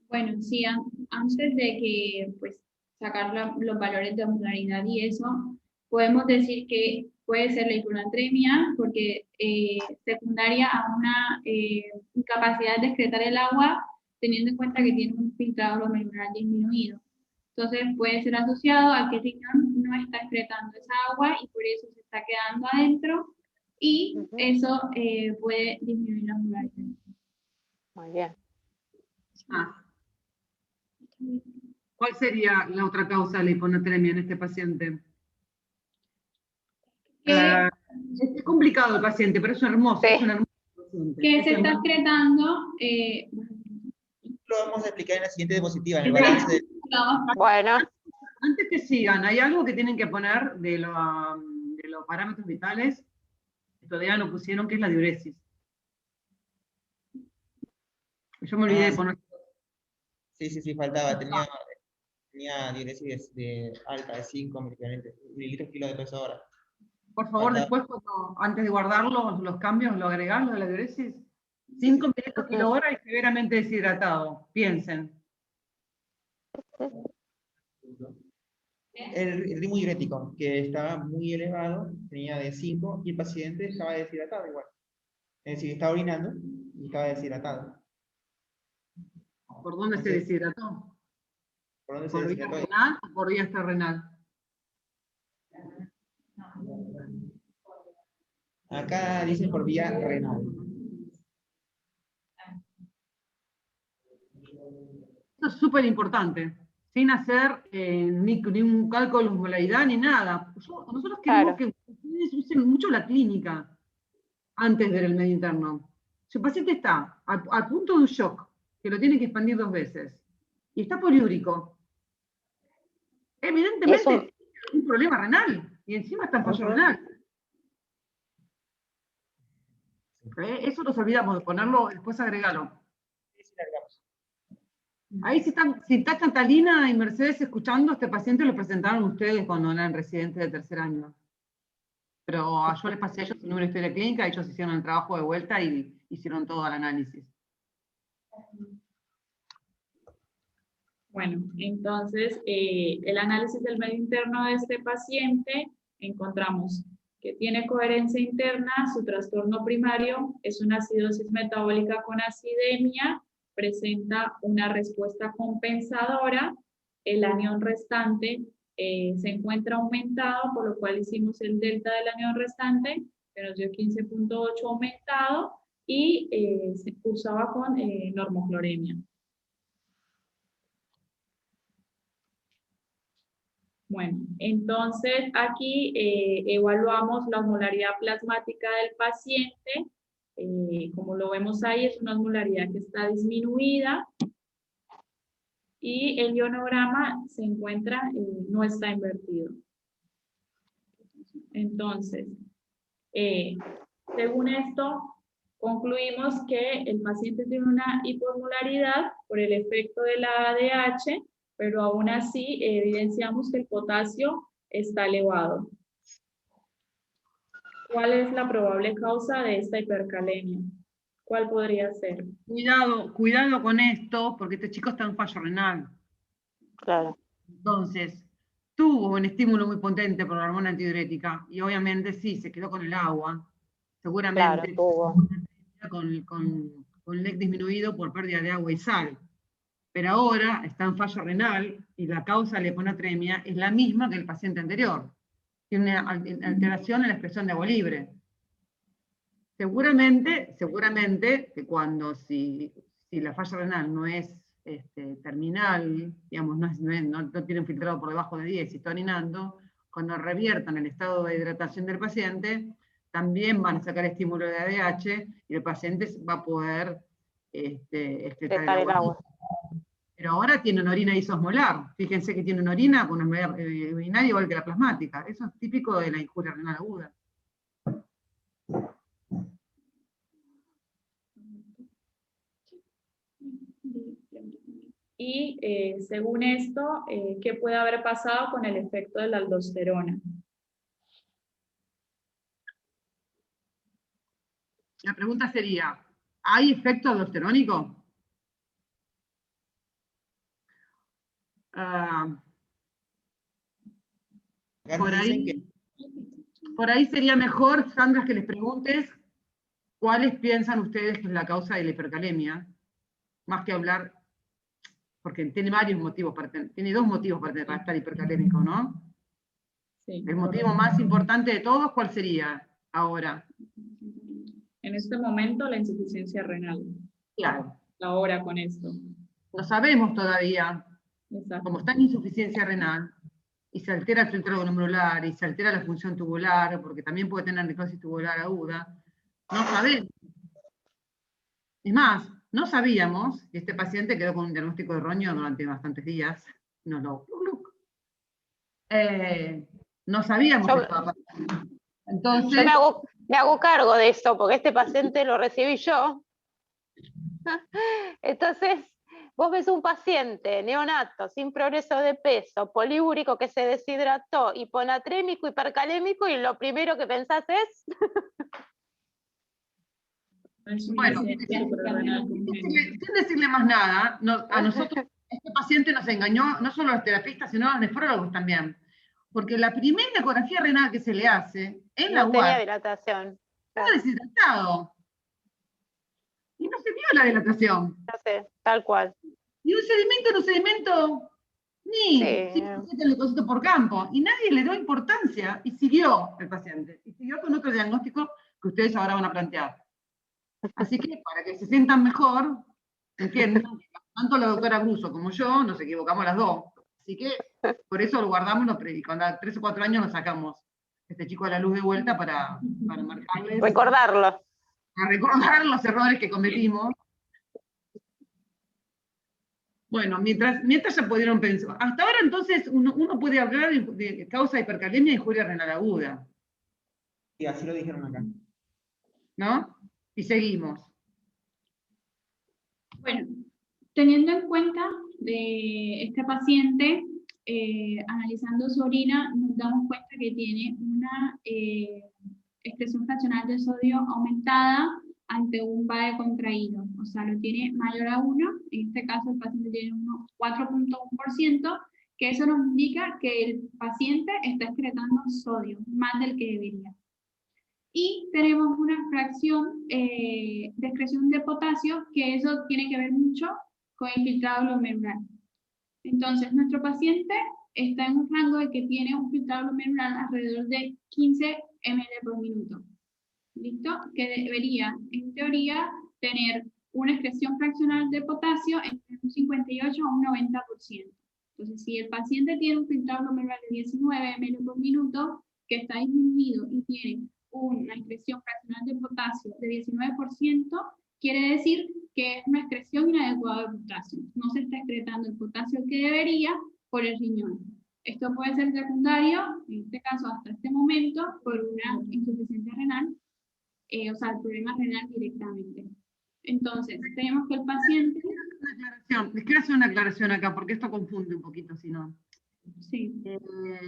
Bueno, sí, antes de que pues sacar los valores de osmolaridad y eso, podemos decir que puede ser la hiponatremia, porque secundaria a una incapacidad de excretar el agua, teniendo en cuenta que tiene un filtrado glomerular disminuido. Entonces puede ser asociado a que el riñón no está excretando esa agua y por eso se está quedando adentro, y eso puede disminuir la osmolaridad. Muy bien. Ah. ¿Cuál sería la otra causa de la hiponatremia en este paciente? Es complicado el paciente, pero es hermoso. Sí. Es un hermoso paciente. Que se está excretando. Lo vamos a explicar en la siguiente diapositiva, en el balance de... Bueno, Antes que sigan, hay algo que tienen que poner de los parámetros vitales, que todavía no pusieron, que es la diuresis. Yo me olvidé de poner. Sí, faltaba. Tenía diuresis alta, de 5 mililitros kilo de peso hora. Por favor, después, antes de guardarlo, los cambios, lo agregás, lo de la diuresis. 5 mililitros kilo hora y severamente deshidratado. Piensen. El ritmo diurético, que estaba muy elevado, tenía de 5, y el paciente estaba deshidratado igual. Es decir, estaba orinando y estaba deshidratado. ¿Por dónde se deshidrató? ¿Por dónde se ¿Por vía deshidrató? renal o por vía extrarrenal? Acá dicen por vía renal. Esto es súper importante, sin hacer ni un cálculo de osmolaridad ni nada. Nosotros queremos que ustedes usen mucho la clínica antes de ver el medio interno. Si el paciente está al punto de un shock, que lo tiene que expandir 2 veces, y está poliúrico, evidentemente tiene un problema renal, y encima está en fallo renal. Eso nos olvidamos de ponerlo, después agregarlo. Ahí si está Catalina y Mercedes escuchando, este paciente lo presentaron ustedes cuando eran residentes de tercer año. Pero yo les pasé a ellos una historia clínica, ellos hicieron el trabajo de vuelta y hicieron todo el análisis. Bueno, entonces el análisis del medio interno de este paciente, encontramos que tiene coherencia interna, su trastorno primario es una acidosis metabólica con acidemia, presenta una respuesta compensadora, el anión restante se encuentra aumentado, por lo cual hicimos el delta del anión restante, que nos dio 15.8 aumentado, y se cursaba con normocloremia. Bueno, entonces aquí evaluamos la osmolaridad plasmática del paciente. Como lo vemos ahí, es una osmolaridad que está disminuida. Y el ionograma se encuentra, no está invertido. Entonces, según esto, concluimos que el paciente tiene una hiposmolaridad por el efecto de la ADH, pero aún así evidenciamos que el potasio está elevado. ¿Cuál es la probable causa de esta hipercalemia? ¿Cuál podría ser? Cuidado con esto, porque este chico está en fallo renal. Claro. Entonces, tuvo un estímulo muy potente por la hormona antidiurética, y obviamente sí, se quedó con el agua. Seguramente con LEC disminuido por pérdida de agua y sal. Pero ahora está en fallo renal y la causa de la hiponatremia es la misma que el paciente anterior. Tiene una alteración en la expresión de agua libre. Seguramente que si la falla renal no es terminal, digamos, no tiene un filtrado por debajo de 10 y está orinando, cuando reviertan el estado de hidratación del paciente, también van a sacar estímulo de ADH y el paciente va a poder excretar el agua. Pero ahora tiene una orina isosmolar. Fíjense que tiene una orina con una urinaria igual que la plasmática. Eso es típico de la injuria renal aguda. Y según esto, ¿qué puede haber pasado con el efecto de la aldosterona? La pregunta sería, ¿hay efecto aldosterónico? Acá Por nos dicen ahí, que por ahí sería mejor, Sandra, que les preguntes cuáles piensan ustedes que es la causa de la hipercalemia, más que hablar, porque tiene varios motivos, tiene dos motivos para estar hipercalémico, ¿no? Sí, El motivo más importante de todos, ¿cuál sería ahora? en este momento la insuficiencia renal. Claro, Ahora con esto. no sabemos todavía, Exacto. como está en insuficiencia renal, y se altera el filtrado glomerular, y se altera la función tubular, porque también puede tener necrosis tubular aguda, no sabemos. Es más, no sabíamos que este paciente quedó con un diagnóstico de roño durante bastantes días. No sabíamos que estaba pasando. Entonces, Yo me hago cargo de eso, porque este paciente lo recibí yo. Entonces, vos ves un paciente neonato, sin progreso de peso, poliúrico que se deshidrató, hiponatrémico, hipercalémico, y lo primero que pensás es... bueno, sin decirle más nada, a nosotros este paciente nos engañó, no solo a los terapistas, sino a los nefrólogos también. Porque la primera ecografía renal que se le hace en la No tenía UAR dilatación. estaba deshidratado. Y no se vio la dilatación. No sé, tal cual. Y un sedimento, ni Sí. 5% del leucocito por campo. Y nadie le dio importancia y siguió el paciente. Y siguió con otro diagnóstico que ustedes ahora van a plantear. Así que para que se sientan mejor, entiendan que tanto la doctora Bruso como yo nos equivocamos las dos. Así que por eso lo guardamos y cuando a 3 o 4 años nos sacamos este chico a la luz de vuelta para marcarles, Recordarlo. a recordar los errores que cometimos. Bueno, mientras ya pudieron pensar. Hasta ahora entonces uno puede hablar de causa de hipercalemia y injuria renal aguda. Y así lo dijeron acá. ¿No? Y seguimos. Bueno, teniendo en cuenta de este paciente, analizando su orina, nos damos cuenta que tiene una excreción fraccional de sodio aumentada ante un VAE contraído, o sea, lo tiene mayor a 1, en este caso el paciente tiene un 4.1%, que eso nos indica que el paciente está excretando sodio, más del que debería. Y tenemos una fracción de excreción de potasio, que eso tiene que ver mucho con el filtrado glomerular. Entonces, nuestro paciente está en un rango de que tiene un filtrado glomerular alrededor de 15 ml por minuto. ¿Listo? Que debería, en teoría, tener una excreción fraccional de potasio entre un 58 a un 90%. Entonces, si el paciente tiene un filtrado glomerular de 19 ml por minuto, que está disminuido y tiene una excreción fraccional de potasio de 19%, quiere decir que es una excreción inadecuada de potasio. No se está excretando el potasio que debería por el riñón. Esto puede ser secundario, en este caso hasta este momento, por una insuficiencia renal, o sea, el problema renal directamente. Entonces, tenemos que el paciente... Les quiero hacer una aclaración acá, porque esto confunde un poquito, si no. Sí.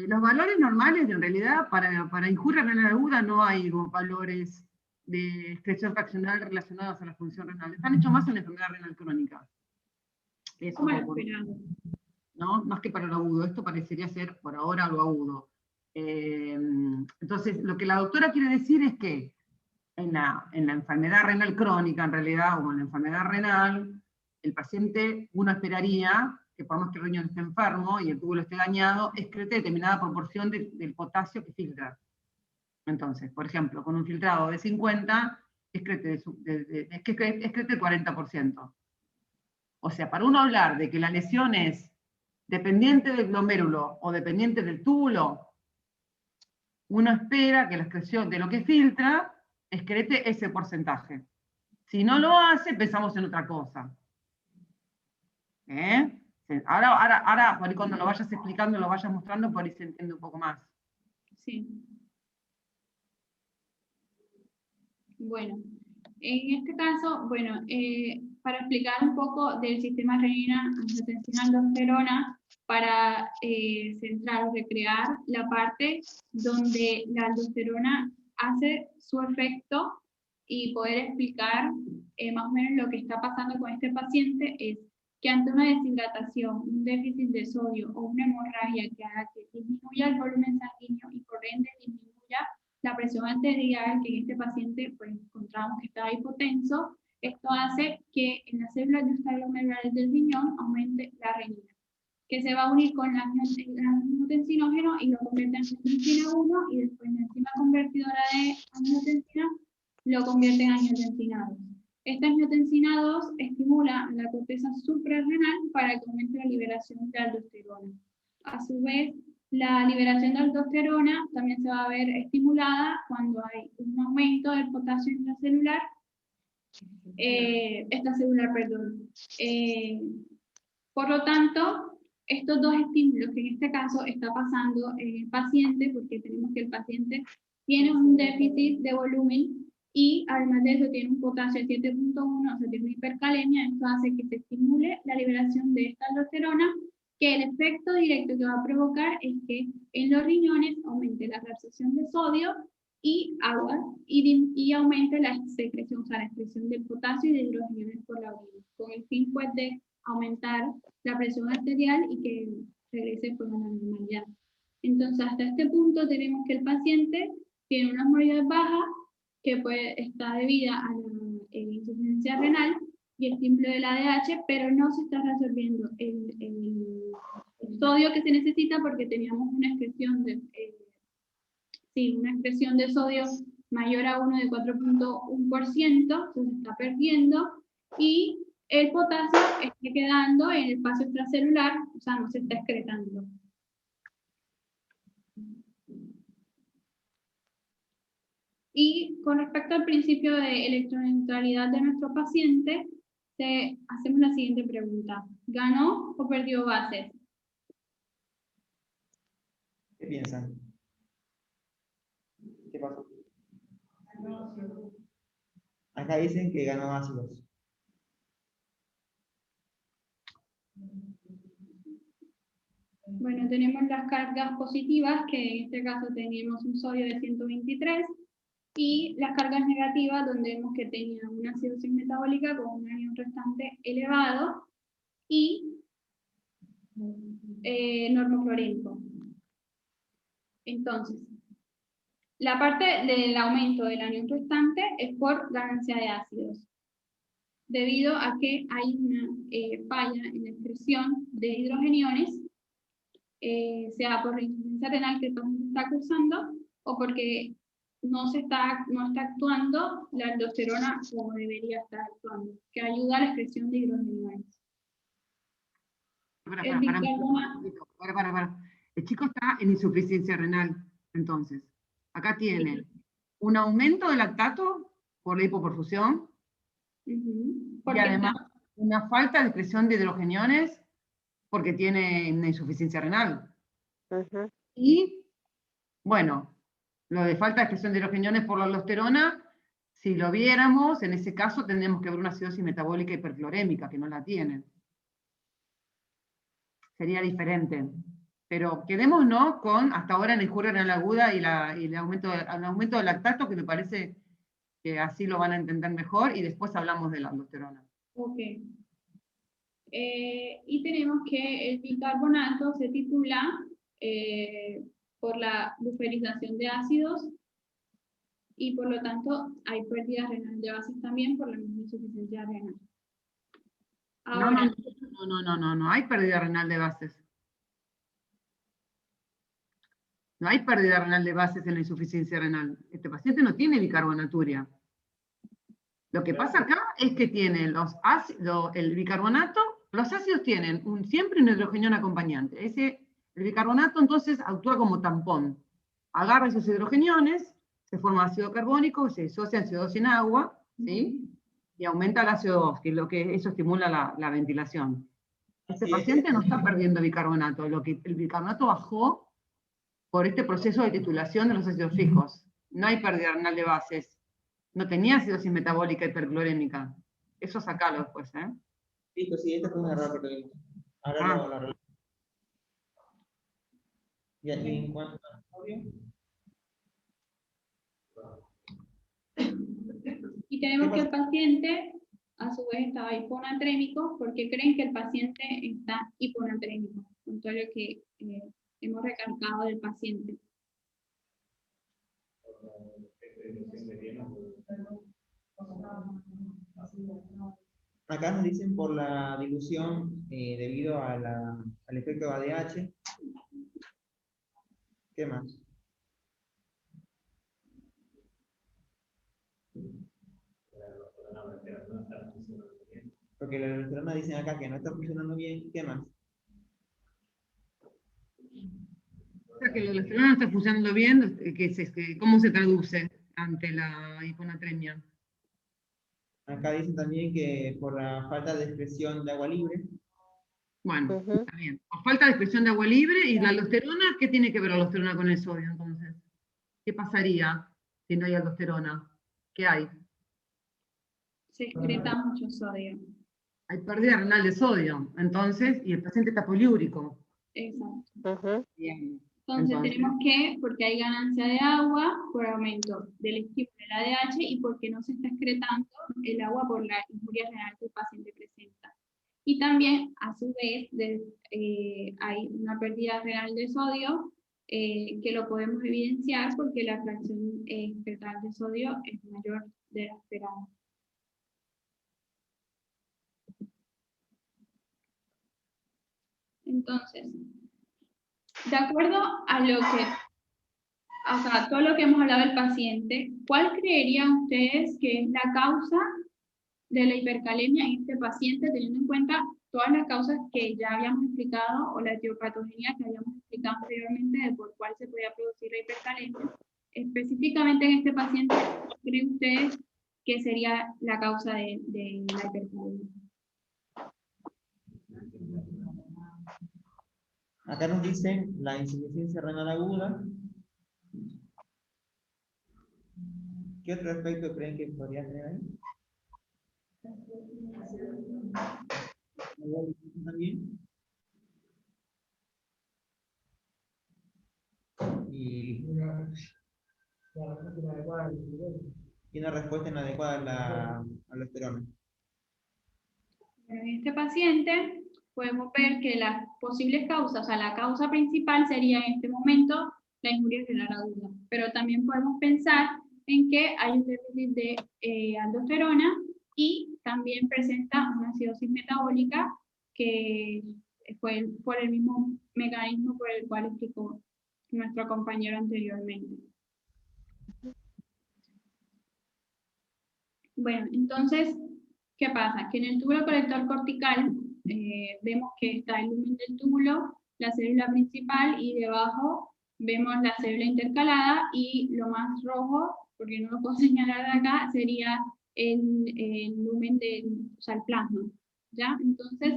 Los valores normales, en realidad, para injuria renal aguda no hay valores de excreción fraccional relacionados a la función renal. Están hechos más en la enfermedad renal crónica. Eso ¿Cómo lo ocurre, esperamos? ¿no? Más que para lo agudo. Esto parecería ser, por ahora, lo agudo. Entonces, lo que la doctora quiere decir es que en la enfermedad renal crónica, en realidad, o en la enfermedad renal, el paciente, uno esperaría que por más que el riñón esté enfermo y el túbulo esté dañado, excrete determinada proporción del potasio que filtra. Entonces, por ejemplo, con un filtrado de 50, excrete el 40%. O sea, para uno hablar de que la lesión es dependiente del glomérulo o dependiente del túbulo, uno espera que la excreción de lo que filtra excrete ese porcentaje. Si no lo hace, pensamos en otra cosa. Ahora, por ahí cuando lo vayas explicando, lo vayas mostrando, por ahí se entiende un poco más. Sí. Bueno, en este caso, bueno, para explicar un poco del sistema renina-angiotensina-aldosterona, para centrar o recrear la parte donde la aldosterona hace su efecto y poder explicar más o menos lo que está pasando con este paciente, es que ante una deshidratación, un déficit de sodio o una hemorragia que haga que disminuya el volumen sanguíneo y por ende disminuya la presión arterial, que en este paciente pues encontramos que estaba hipotenso. Esto hace que en las células glomerulares del riñón aumente la renina, que se va a unir con el angiotensinógeno y lo convierte en angiotensina 1, y después la enzima convertidora de angiotensina lo convierte en angiotensina 2. Esta angiotensina 2 estimula la corteza suprarrenal para que aumente la liberación de aldosterona. A su vez, la liberación de aldosterona también se va a ver estimulada cuando hay un aumento del potasio extracelular, por lo tanto, estos dos estímulos que en este caso está pasando en el paciente, porque tenemos que el paciente tiene un déficit de volumen y además de eso tiene un potasio de 7.1, o sea, tiene una hipercalemia. Esto hace que se estimule la liberación de esta aldosterona, que el efecto directo que va a provocar es que en los riñones aumente la absorción de sodio y agua y aumente la secreción, o sea, la excreción del potasio y de hidrogeniones por la orina, con el fin pues de aumentar la presión arterial y que regrese pues a la normalidad. Entonces, hasta este punto tenemos que el paciente tiene una osmolalidad baja, que pues está debida a la insuficiencia renal y estímulo del ADH, pero no se está resolviendo el sodio que se necesita, porque teníamos una excreción de sodio mayor a 1 de 4.1%, se está perdiendo, y el potasio está quedando en el espacio extracelular, o sea, no se está excretando. Y con respecto al principio de electroneutralidad de nuestro paciente, hacemos la siguiente pregunta: ¿ganó o perdió bases? ¿Qué piensan? ¿Qué pasó? Acá dicen que ganó ácidos. Bueno, tenemos las cargas positivas, que en este caso teníamos un sodio de 123, y las cargas negativas, donde vemos que tenía una acidosis metabólica con un anión restante elevado y normoclorénico. Entonces, la parte del aumento del anión restante es por ganancia de ácidos, debido a que hay una falla en la excreción de hidrogeniones, sea por la insuficiencia renal que el paciente está cursando, o porque no está actuando la aldosterona como debería estar actuando, que ayuda a la excreción de hidrogeniones. El chico está en insuficiencia renal, entonces. Acá tiene un aumento del lactato por la hipoperfusión, y además una falta de excreción de hidrogeniones porque tiene una insuficiencia renal. Y, bueno, lo de falta de excreción de hidrogeniones por la aldosterona, si lo viéramos, en ese caso tendríamos que ver una acidosis metabólica hiperclorémica, que no la tiene. Sería diferente. Pero quedémonos con, hasta ahora, en injuria renal aguda y el aumento del lactato, que me parece que así lo van a entender mejor, y después hablamos de la aldosterona. Ok. Y tenemos que el bicarbonato se titula por la buferización de ácidos, y por lo tanto hay pérdida renal de bases también por la misma insuficiencia renal. Ahora, No hay pérdida renal de bases. No hay pérdida renal de bases en la insuficiencia renal. Este paciente no tiene bicarbonaturia. Lo que pasa acá es que tiene el bicarbonato, los ácidos tienen siempre un hidrogenión acompañante. El bicarbonato entonces actúa como tampón. Agarra esos hidrogeniones, se forma ácido carbónico, se disocia en CO2 en agua, ¿sí? Y aumenta la CO2, que eso estimula la ventilación. Este paciente no está perdiendo bicarbonato, el bicarbonato bajó por este proceso de titulación de los ácidos fijos. No hay pérdida renal de bases. No tenía acidosis metabólica hiperclorémica. Eso sacalo después, ¿eh? Listo, sí, este fue un error que tuvimos. Ahora lo arreglamos. Y en cuanto al sodio. Y tenemos que el paciente, a su vez, estaba hiponatrémico, porque creen que el paciente está hiponatrémico, con todo lo que hemos recalcado del paciente. Acá nos dicen por la dilución debido a al efecto ADH. ¿Qué más? Porque la aldosterona dicen acá que no está funcionando bien. ¿Qué más? O sea, que la aldosterona no está funcionando bien, ¿cómo se traduce ante la hiponatremia? Acá dicen también que por la falta de excreción de agua libre. Bueno, está bien. Por falta de excreción de agua libre, ¿y la aldosterona? ¿Qué tiene que ver la aldosterona con el sodio, entonces? ¿Qué pasaría si no hay aldosterona? ¿Qué hay? Se excreta mucho sodio. Hay pérdida renal de sodio, entonces, y el paciente está poliúrico. Exacto. Bien. Entonces tenemos que, porque hay ganancia de agua por aumento del estímulo del ADH y porque no se está excretando el agua por la injuria renal que el paciente presenta. Y también, a su vez, hay una pérdida renal de sodio que lo podemos evidenciar porque la fracción fetal de sodio es mayor de la esperada. Entonces, de acuerdo a lo que, o sea, todo lo que hemos hablado del paciente, ¿cuál creerían ustedes que es la causa de la hipercalemia en este paciente, teniendo en cuenta todas las causas que ya habíamos explicado o la etiopatogenia que habíamos explicado anteriormente de por cuál se podía producir la hipercalemia? Específicamente en este paciente, ¿cuál creen ustedes que sería la causa de la hipercalemia? Acá nos dicen la insuficiencia renal aguda. ¿Qué otro efecto creen que podría tener ahí? También. Y una respuesta inadecuada a la aldosterona. En este paciente podemos ver que las posibles causas, o sea, la causa principal sería en este momento la injuria renal aguda, pero también podemos pensar en que hay un déficit de aldosterona y también presenta una acidosis metabólica que fue por el mismo mecanismo por el cual explicó nuestro compañero anteriormente. Bueno, entonces, ¿qué pasa? Que en el túbulo colector cortical vemos que está el lumen del túbulo, la célula principal y debajo vemos la célula intercalada y lo más rojo, porque no lo puedo señalar de acá, sería el lumen o sea, el plasma, ¿ya? Entonces,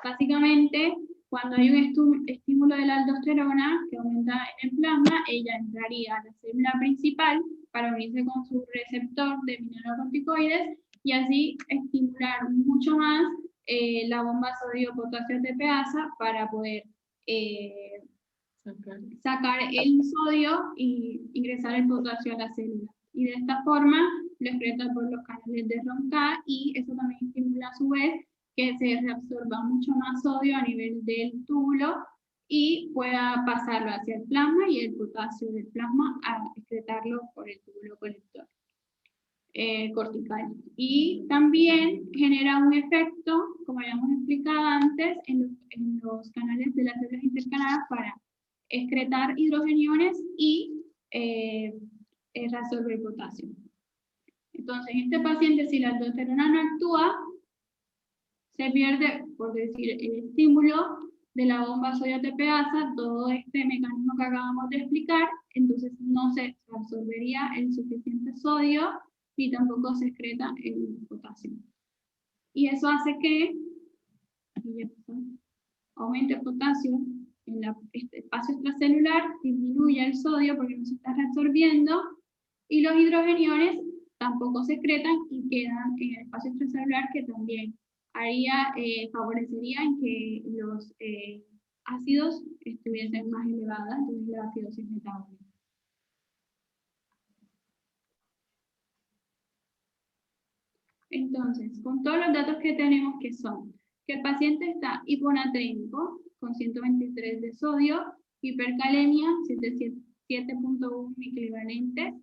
básicamente, cuando hay un estímulo de la aldosterona que aumenta en el plasma, ella entraría a la célula principal para unirse con su receptor de mineralocorticoides y así estimular mucho más la bomba sodio-potasio ATPasa para poder sacar el sodio y ingresar el potasio a la célula. Y de esta forma lo excreta por los canales de Ronca y eso también estimula a su vez que se reabsorba mucho más sodio a nivel del túbulo y pueda pasarlo hacia el plasma y el potasio del plasma a excretarlo por el túbulo colector cortical. Y también genera un efecto, como habíamos explicado antes, en los canales de las células intercaladas para excretar hidrogeniones y reabsorber potasio. Entonces, en este paciente, si la aldosterona no actúa, se pierde, por decir, el estímulo de la bomba sodio-ATPasa, todo este mecanismo que acabamos de explicar, entonces no se absorbería el suficiente sodio ni tampoco se excreta el potasio. Y eso hace que aumente el potasio en este espacio extracelular, disminuye el sodio porque no se está reabsorbiendo, y los hidrogeniones tampoco se excretan y quedan en el espacio extracelular, que también favorecería en que los ácidos estuviesen más elevados, entonces la acidosis metabólica. Entonces, con todos los datos que tenemos, que son que el paciente está hiponatrémico con 123 de sodio, hipercalemia 7.1 microequivalentes,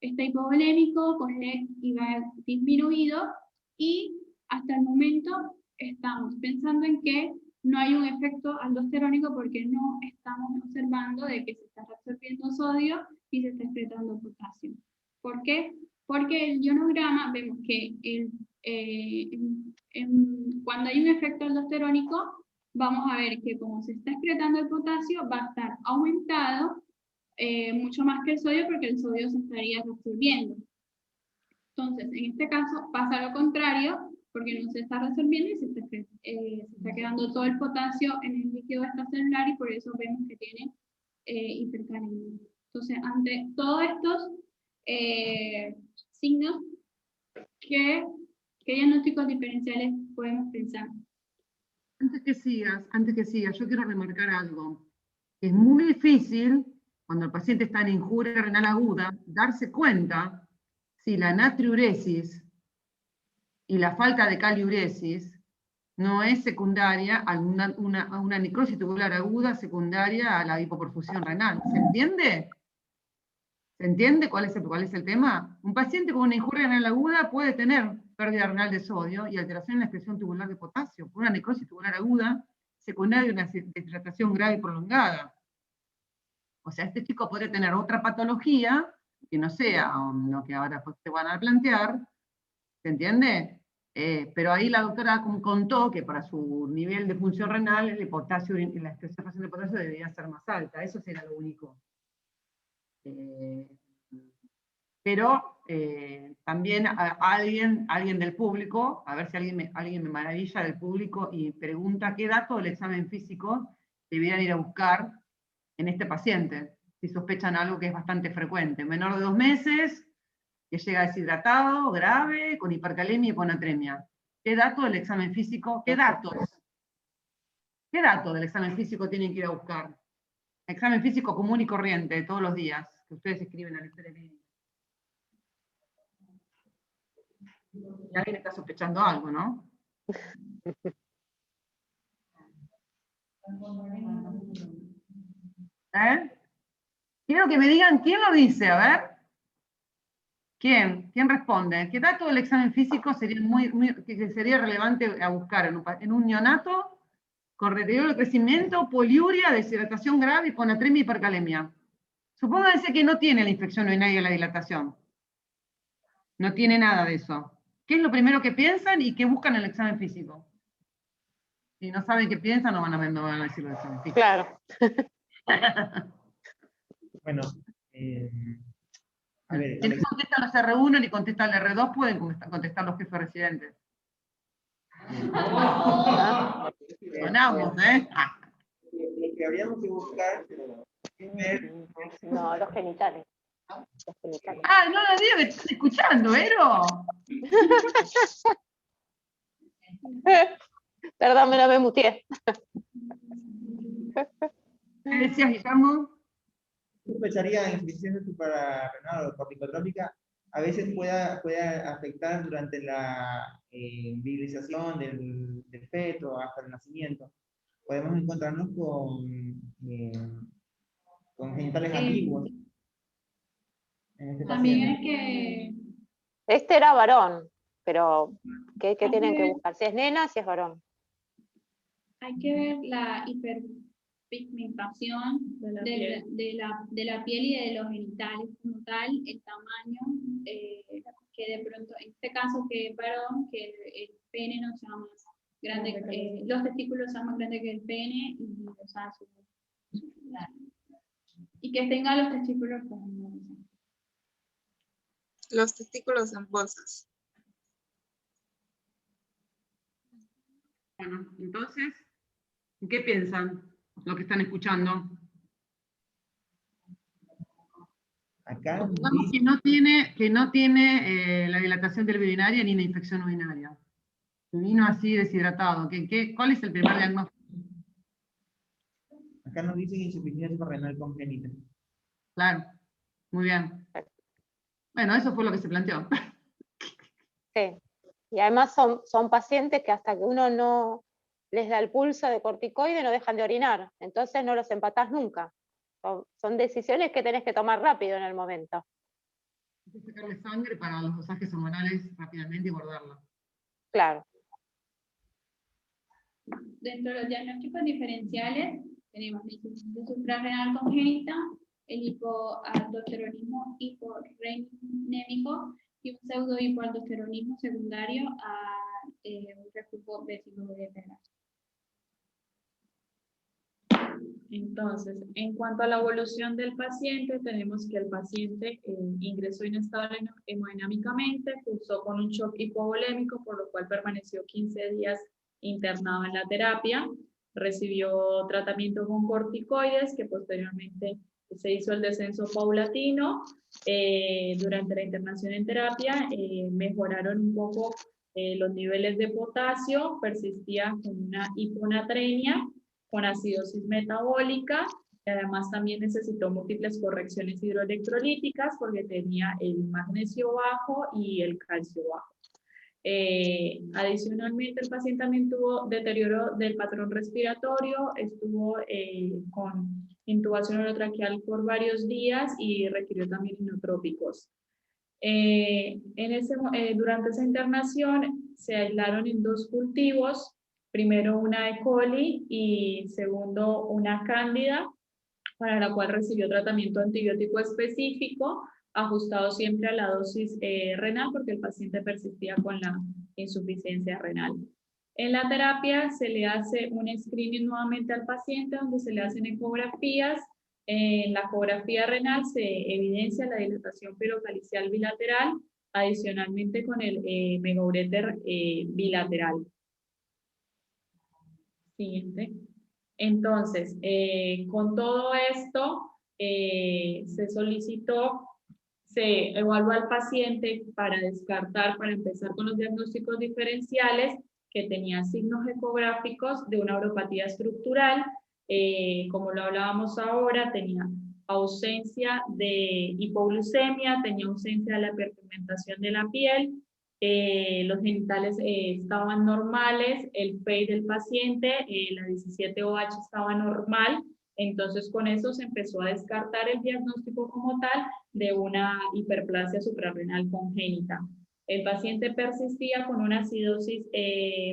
está hipovolémico, con LED iba disminuido, y hasta el momento estamos pensando en que no hay un efecto aldosterónico porque no estamos observando de que se está reabsorbiendo sodio y se está excretando potasio. ¿Por qué? Porque el ionograma vemos que cuando hay un efecto aldosterónico, vamos a ver que como se está excretando el potasio, va a estar aumentado mucho más que el sodio, porque el sodio se estaría reabsorbiendo. Entonces, en este caso pasa lo contrario, porque no se está resolviendo y se está quedando todo el potasio en el líquido extracelular, y por eso vemos que tiene hipercalemia. Entonces, ante todos estos signos, ¿qué diagnósticos diferenciales podemos pensar? Antes que sigas, yo quiero remarcar algo. Es muy difícil, cuando el paciente está en injuria renal aguda, darse cuenta si la natriuresis y la falta de caliuresis no es secundaria a una necrosis tubular aguda secundaria a la hipoperfusión renal. ¿Se entiende? ¿Se entiende cuál es el tema? Un paciente con una injuria renal aguda puede tener pérdida renal de sodio y alteración en la excreción tubular de potasio por una necrosis tubular aguda secundaria a una deshidratación grave y prolongada. O sea, este chico puede tener otra patología que no sea lo que ahora te van a plantear, ¿se entiende? Pero ahí la doctora contó que para su nivel de función renal el potasio, la excreción de potasio debería ser más alta, eso sería lo único. Pero también alguien del público, a ver si alguien me maravilla del público y pregunta qué dato del examen físico debieran ir a buscar en este paciente, si sospechan algo que es bastante frecuente. Menor de 2 meses, que llega deshidratado, grave, con hipercalemia y hiponatremia. ¿Qué dato del examen físico? ¿Qué datos del examen físico tienen que ir a buscar? Examen físico común y corriente, de todos los días, que ustedes escriben en el teléfono. Y alguien está sospechando algo, ¿no? Quiero que me digan quién lo dice, a ver. ¿Quién responde? ¿Qué dato del examen físico sería que sería relevante a buscar en un neonato con deterioro de crecimiento, poliuria, deshidratación grave, hiponatremia y hipercalemia? Supónganse que no tiene la infección urinaria y la dilatación. No tiene nada de eso. ¿Qué es lo primero que piensan y qué buscan en el examen físico? Si no saben qué piensan, no van a decir el examen físico. Claro. Bueno, a ver, Si no contestan los R1 ni contestan el R2, pueden contestar los jefes residentes. Sonamos, ¿eh? Lo que habríamos que buscar es ver... No, los genitales. Ah, no lo digo que estás escuchando, Vero. Perdón, me lo me muteé. ¿Qué decías, Guillermo? Yo pensaría en insuficiencia suprarrenal o corticotrópica, a veces pueda afectar durante la virilización del feto hasta el nacimiento. Podemos encontrarnos con genitales ambiguos. En este También paciente. hay que... Este era varón, pero ¿qué tienen que buscar? Si es nena, si es varón. Hay que ver la hiperpigmentación de la piel y de los genitales como tal, el tamaño, que de pronto, en este caso que es varón, que el pene no sea más grande, los testículos sean más grandes que el pene, y, o sea, y que tenga los testículos como... Los testículos en bolsas. Bueno, entonces, ¿qué piensan los que están escuchando? Acá Supongamos dice, que no tiene la dilatación del urinaria ni la infección urinaria. Vino así deshidratado. ¿Cuál es el primer diagnóstico? acá nos dicen insuficiencia suprarrenal congénita. Claro, muy bien. Bueno, eso fue lo que se planteó. Sí. Y además son pacientes que hasta que uno no les da el pulso de corticoide no dejan de orinar. Entonces no los empatás nunca. Son decisiones que tenés que tomar rápido en el momento. Hay que sacarle sangre para los dosajes hormonales rápidamente y guardarla. Claro. Dentro de los diagnósticos diferenciales tenemos la insuficiencia suprarrenal congénita, el hipoaldosteronismo hiporrenémico y un pseudo hipoaldosteronismo secundario a un reflujo vesículo-ureteral. Entonces, en cuanto a la evolución del paciente, tenemos que el paciente ingresó inestable hemodinámicamente, cursó con un shock hipovolémico, por lo cual permaneció 15 días internado en la terapia, recibió tratamiento con corticoides, que posteriormente se hizo el descenso paulatino. Durante la internación en terapia mejoraron un poco los niveles de potasio, persistía con una hiponatremia, con acidosis metabólica, y además también necesitó múltiples correcciones hidroelectrolíticas porque tenía el magnesio bajo y el calcio bajo. Adicionalmente, el paciente también tuvo deterioro del patrón respiratorio, estuvo con intubación orotraqueal por varios días y requirió también inotrópicos. Durante esa internación se aislaron en 2 cultivos, primero una E. coli y segundo una cándida, para la cual recibió tratamiento antibiótico específico, ajustado siempre a la dosis renal, porque el paciente persistía con la insuficiencia renal. En la terapia se le hace un screening nuevamente al paciente, donde se le hacen ecografías. En la ecografía renal se evidencia la dilatación perocalicial bilateral, adicionalmente con el megaureter bilateral. Siguiente. Entonces, con todo esto, se solicitó, se evaluó al paciente para descartar, para empezar con los diagnósticos diferenciales, que tenía signos ecográficos de una uropatía estructural, como lo hablábamos ahora, tenía ausencia de hipoglucemia, tenía ausencia de la hiperpigmentación de la piel, los genitales estaban normales, el PEI del paciente, la 17OH estaba normal, entonces con eso se empezó a descartar el diagnóstico como tal de una hiperplasia suprarrenal congénita. El paciente persistía con una acidosis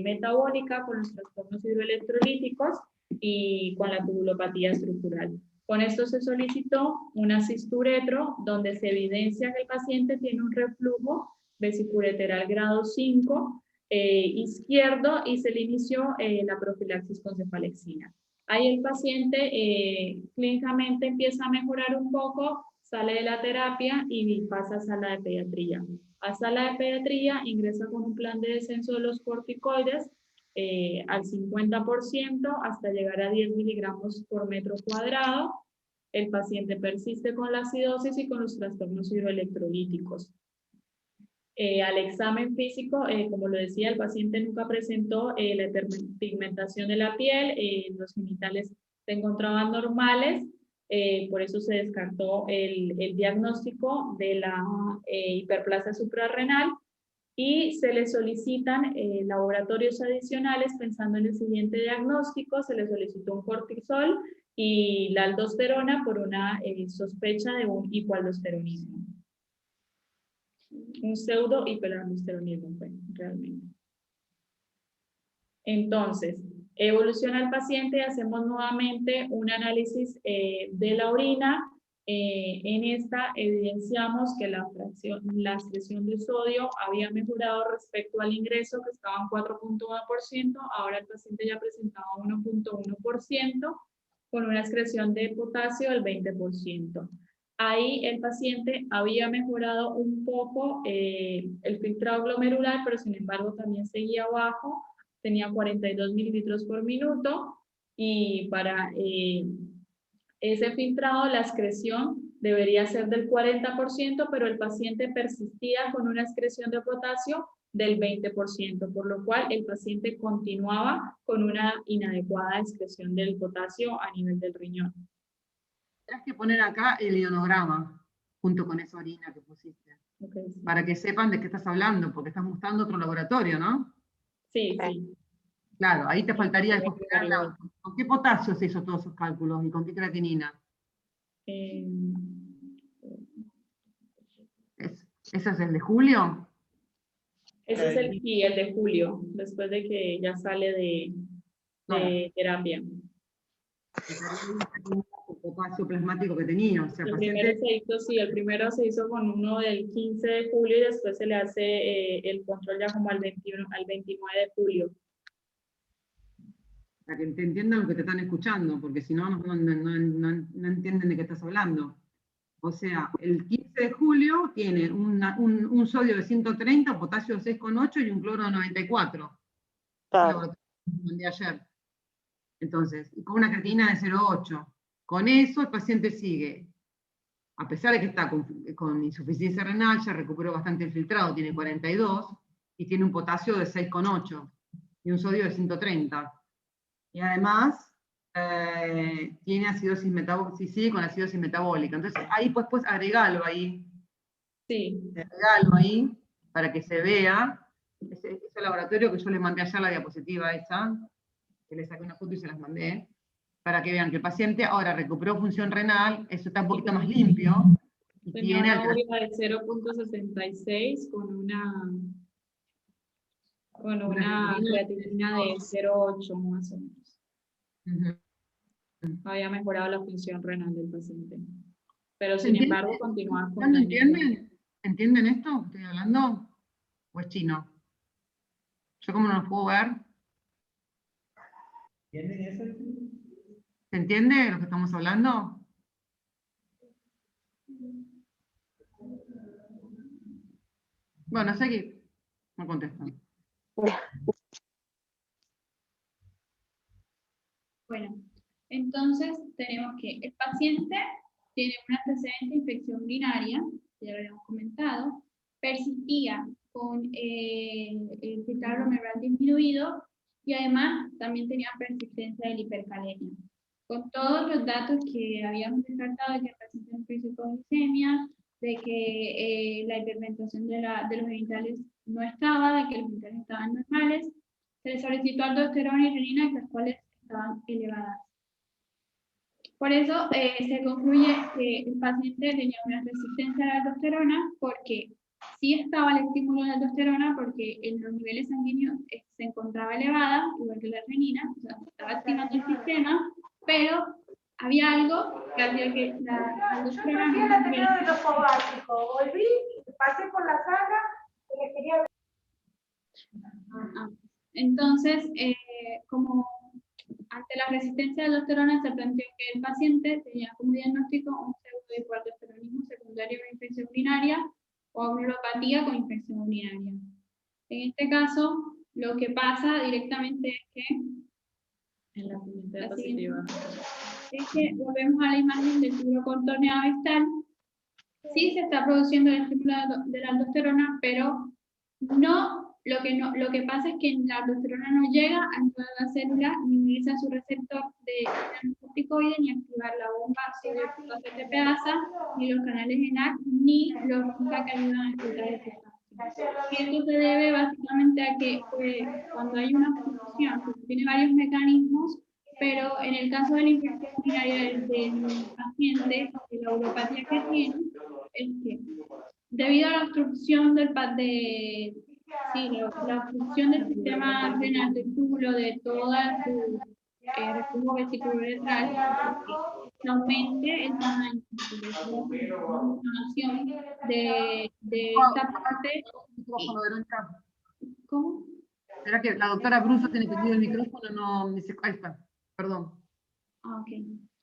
metabólica, con los trastornos hidroelectrolíticos y con la tubulopatía estructural. Con esto se solicitó una cisturetro, donde se evidencia que el paciente tiene un reflujo vesiculolateral grado 5 izquierdo, y se le inició la profilaxis con cefalexina. Ahí el paciente clínicamente empieza a mejorar un poco, sale de la terapia y pasa a sala de pediatría. A sala de pediatría ingresa con un plan de descenso de los corticoides al 50% hasta llegar a 10 miligramos por metro cuadrado. El paciente persiste con la acidosis y con los trastornos hidroelectrolíticos. Al examen físico, como lo decía, el paciente nunca presentó la hiperpigmentación de la piel, los genitales se encontraban normales, por eso se descartó el diagnóstico de la hiperplasia suprarrenal, y se le solicitan laboratorios adicionales pensando en el siguiente diagnóstico. Se le solicitó un cortisol y la aldosterona por una sospecha de un hipoaldosteronismo. Un pseudo hiperaldosteronismo fue realmente. Entonces, evoluciona el paciente y hacemos nuevamente un análisis de la orina. En esta evidenciamos que la excreción de sodio había mejorado respecto al ingreso, que estaba en 4.1%, ahora el paciente ya presentaba 1.1%, con una excreción de potasio del 20%. Ahí el paciente había mejorado un poco el filtrado glomerular, pero sin embargo también seguía bajo, tenía 42 mililitros por minuto, y para ese filtrado la excreción debería ser del 40%, pero el paciente persistía con una excreción de potasio del 20%, por lo cual el paciente continuaba con una inadecuada excreción del potasio a nivel del riñón. Tienes que poner acá el ionograma junto con esa orina que pusiste. Okay, sí. Para que sepan de qué estás hablando, porque estás mostrando otro laboratorio, ¿no? Sí, sí. Claro, ahí te faltaría después poner con qué potasio se hizo todos esos cálculos y con qué creatinina. ¿Ese es el de julio? Ese es el de julio, después de que ya sale de terapia. El potasio plasmático que tenía, o sea, El paciente... primero se hizo, sí, el primero se hizo con uno del 15 de julio y después se le hace el control ya como al 21, al 29 de julio. Para que te entiendan lo que te están escuchando, porque si no, no entienden de qué estás hablando. O sea, el 15 de julio tiene un sodio de 130, un potasio de 6,8 y un cloro de 94. Claro. Lo que mandé ayer. Entonces, y con una creatinina de 0,8. Con eso el paciente sigue. A pesar de que está con insuficiencia renal, ya recuperó bastante el filtrado, tiene 42, y tiene un potasio de 6,8 y un sodio de 130. Y además, tiene acidosis metabólica, sí, sigue con acidosis metabólica. Entonces, ahí pues agregalo ahí. Sí. Agregalo ahí, para que se vea. Ese laboratorio que yo les mandé ayer, la diapositiva esa, que le saqué una foto y se las mandé, para que vean que el paciente ahora recuperó función renal, eso está un poquito más limpio, y Tenía tiene una URIA de 0.66 con una creatinina de 0.8 más o menos. Había mejorado la función renal del paciente. Pero sin embargo continuaba con daño. ¿Entienden? ¿Entienden esto que estoy hablando? ¿O es chino? Yo como no lo puedo ver. ¿Entienden eso? ¿Se entiende lo que estamos hablando? Bueno, seguir. No contestan. Bueno, entonces tenemos que el paciente tiene un antecedente de infección urinaria, ya lo habíamos comentado, persistía con el filtrado glomerular disminuido y además también tenía persistencia de la hipercalemia. Con todos los datos que habíamos descartado de que el paciente no hizo hipoglicemia, de que la hiperventilación de los genitales no estaba, de que los genitales estaban normales, se le solicitó aldosterona y renina, las cuales estaban elevadas. Por eso se concluye que el paciente tenía una resistencia a la aldosterona porque sí estaba el estímulo de la aldosterona porque en los niveles sanguíneos se encontraba elevada, igual que la renina, o sea, se estaba activando el sistema, pero había algo que hacía que la aldosterona no estuviera. Volví, pasé por la sala y le quería... Entonces, como ante la resistencia de la aldosterona se planteó que el paciente tenía como diagnóstico un pseudohipoaldosteronismo secundario a una infección urinaria o a una uropatía con infección urinaria. En este caso, lo que pasa directamente es que En la siguiente diapositiva. es que volvemos a la imagen del tubo contorneado distal. Sí se está produciendo el estímulo de la aldosterona, pero lo que pasa es que la aldosterona no llega a toda la célula ni unirse a su receptor de corticoide ni activar la bomba sodio-ATPasa, ni los canales ENaC, ni los ROMPA que ayudan a excretar el potasio. Y esto se debe básicamente a que cuando hay una obstrucción, que tiene varios mecanismos, pero en el caso de la infección urinaria del paciente, de la uropatía que tiene, es que debido a la obstrucción la obstrucción del sistema renal del túbulo de toda su reflujo vesículo-uretral, se aumente el tamaño de la inflamación de esta parte. ¿Cómo? ¿Será que la doctora Bruso tiene prendido el micrófono? No, me dice, ahí está, perdón. Ok.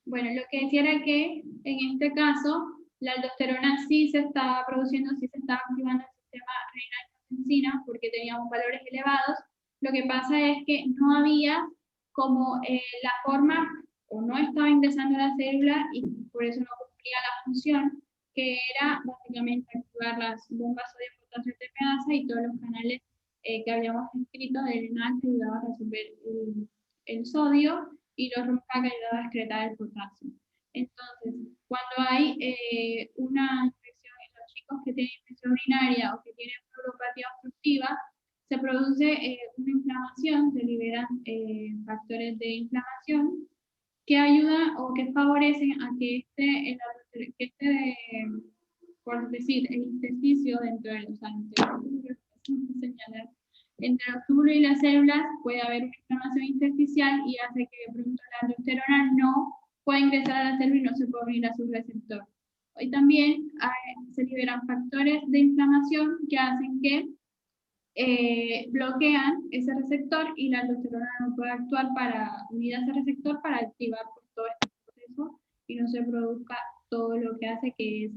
Bueno, lo que decía era que en este caso la aldosterona sí se estaba produciendo, sí se estaba activando el sistema renal-angiotensina porque teníamos valores elevados. Lo que pasa es que no había como la forma, o no estaba ingresando a la célula y por eso no cumplía la función, que era básicamente activar las bombas sodio-potasio-ATPasa y todos los canales que habíamos escrito del renal que ayudaban a resolver el sodio y los ROMPA que ayudaban a excretar el potasio. Entonces, cuando hay una infección en los chicos que tienen infección urinaria o que tienen neuropatía obstructiva, se produce una inflamación, se liberan factores de inflamación que ayudan o que favorecen a que este por decir, el intersticio dentro del, o sea, entre los túbulos y las células puede haber una inflamación intersticial y hace que de pronto la aldosterona no pueda ingresar a la célula y no se pueda unir a su receptor. Hoy también se liberan factores de inflamación que hacen que bloquean ese receptor y la aldosterona no puede actuar para unir a ese receptor para activar pues, todo este proceso y no se produzca todo lo que hace que es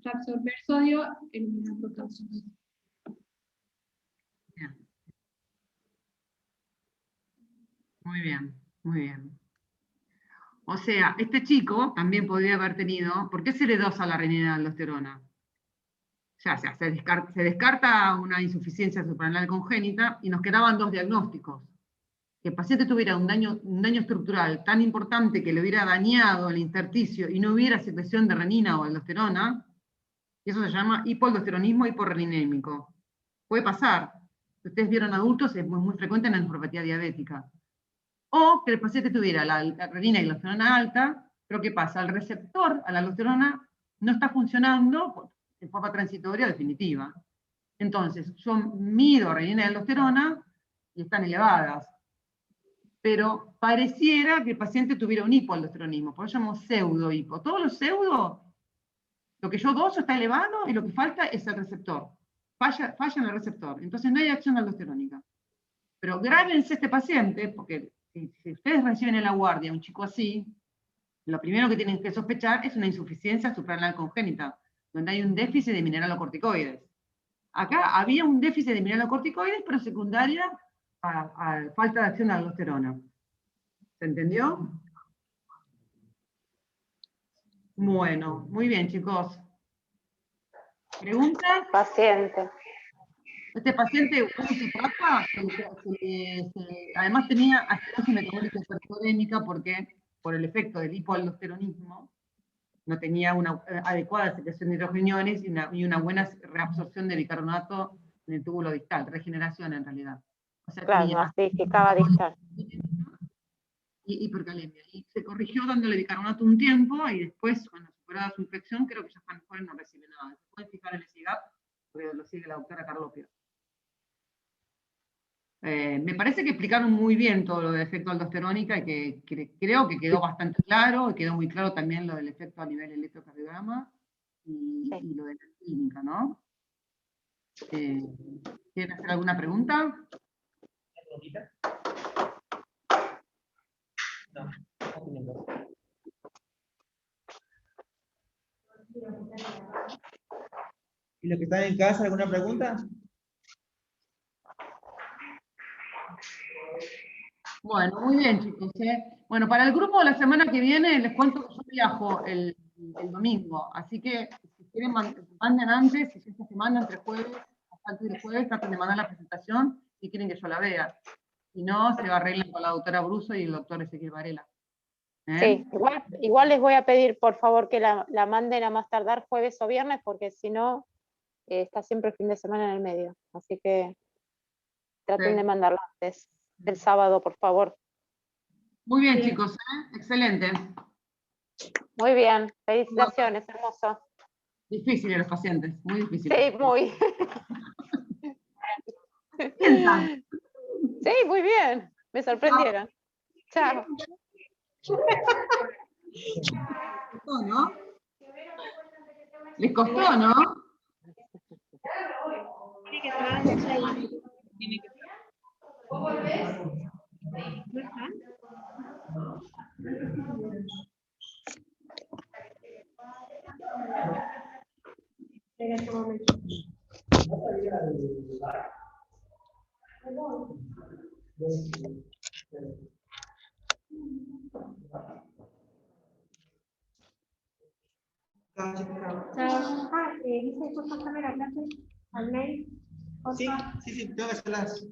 reabsorber sodio, eliminar potasio. Bien. Muy bien, muy bien. O sea, este chico también podría haber tenido, ¿por qué se le dosa la renina de aldosterona? Ya, se descarta una insuficiencia suprarrenal congénita y nos quedaban dos diagnósticos. Que el paciente tuviera un daño estructural tan importante que le hubiera dañado el intersticio y no hubiera secreción de renina o aldosterona, y eso se llama hipoaldosteronismo hiporreninémico. Puede pasar. Si ustedes vieron adultos, es muy frecuente en la nefropatía diabética. O que el paciente tuviera la renina y la aldosterona alta, pero ¿qué pasa? El receptor a la aldosterona no está funcionando de forma transitoria definitiva. Entonces, yo mido renina y aldosterona y están elevadas. Pero pareciera que el paciente tuviera un hipoaldosteronismo, por eso llamamos pseudo-hipo. Todos los pseudo, lo que yo doso está elevado y lo que falta es el receptor. Falla en el receptor, entonces no hay acción aldosterónica. Pero grábense este paciente, porque si ustedes reciben en la guardia un chico así, lo primero que tienen que sospechar es una insuficiencia suprarrenal congénita, donde hay un déficit de mineralocorticoides. Acá había un déficit de mineralocorticoides, pero secundaria a falta de acción de aldosterona. ¿Se entendió? Bueno, muy bien, chicos. ¿Preguntas? Paciente. Este paciente, ¿cómo se trata? Además tenía acidosis metabólica hipertorémica porque, por el efecto del hipoaldosteronismo, no tenía una adecuada secreción de hidrogeniones y una buena reabsorción de bicarbonato en el túbulo distal, regeneración en realidad. O sea, Claro, tenía acidificaba distal. y hipercalemia. Y se corrigió dándole bicarbonato un tiempo y después, cuando superaba su infección, creo que ya está mejor y no recibe nada. Se pueden fijar en el SIGAP, porque lo sigue la doctora Carlopio. Me parece que explicaron muy bien todo lo del efecto aldosterónica y que creo que quedó bastante claro, y quedó muy claro también lo del efecto a nivel electrocardiograma y lo de la clínica, ¿no? ¿Quieren hacer alguna pregunta? No. ¿Y los que están en casa, alguna pregunta? Bueno, muy bien, chicos. Bueno, para el grupo de la semana que viene, les cuento que yo viajo el domingo, así que si quieren manden antes, si esta semana, entre jueves, hasta antes del jueves, traten de mandar la presentación si quieren que yo la vea. Si no, se arreglan con la doctora Bruso y el doctor Ezequiel Varela. Sí, igual les voy a pedir por favor que la manden a más tardar jueves o viernes, porque si no, está siempre el fin de semana en el medio. Así que traten de mandarlo antes del sábado, por favor. Muy bien, chicos, excelente. Muy bien, felicitaciones, hermoso. Difícil los pacientes, muy difícil. Sí, muy. Piensan. Sí, muy bien. Me sorprendieron. Chao. Les costó, ¿no? En este momento. Dice, ¿puedo pasarme la clase al mail? Sí, tengo que hacerlas.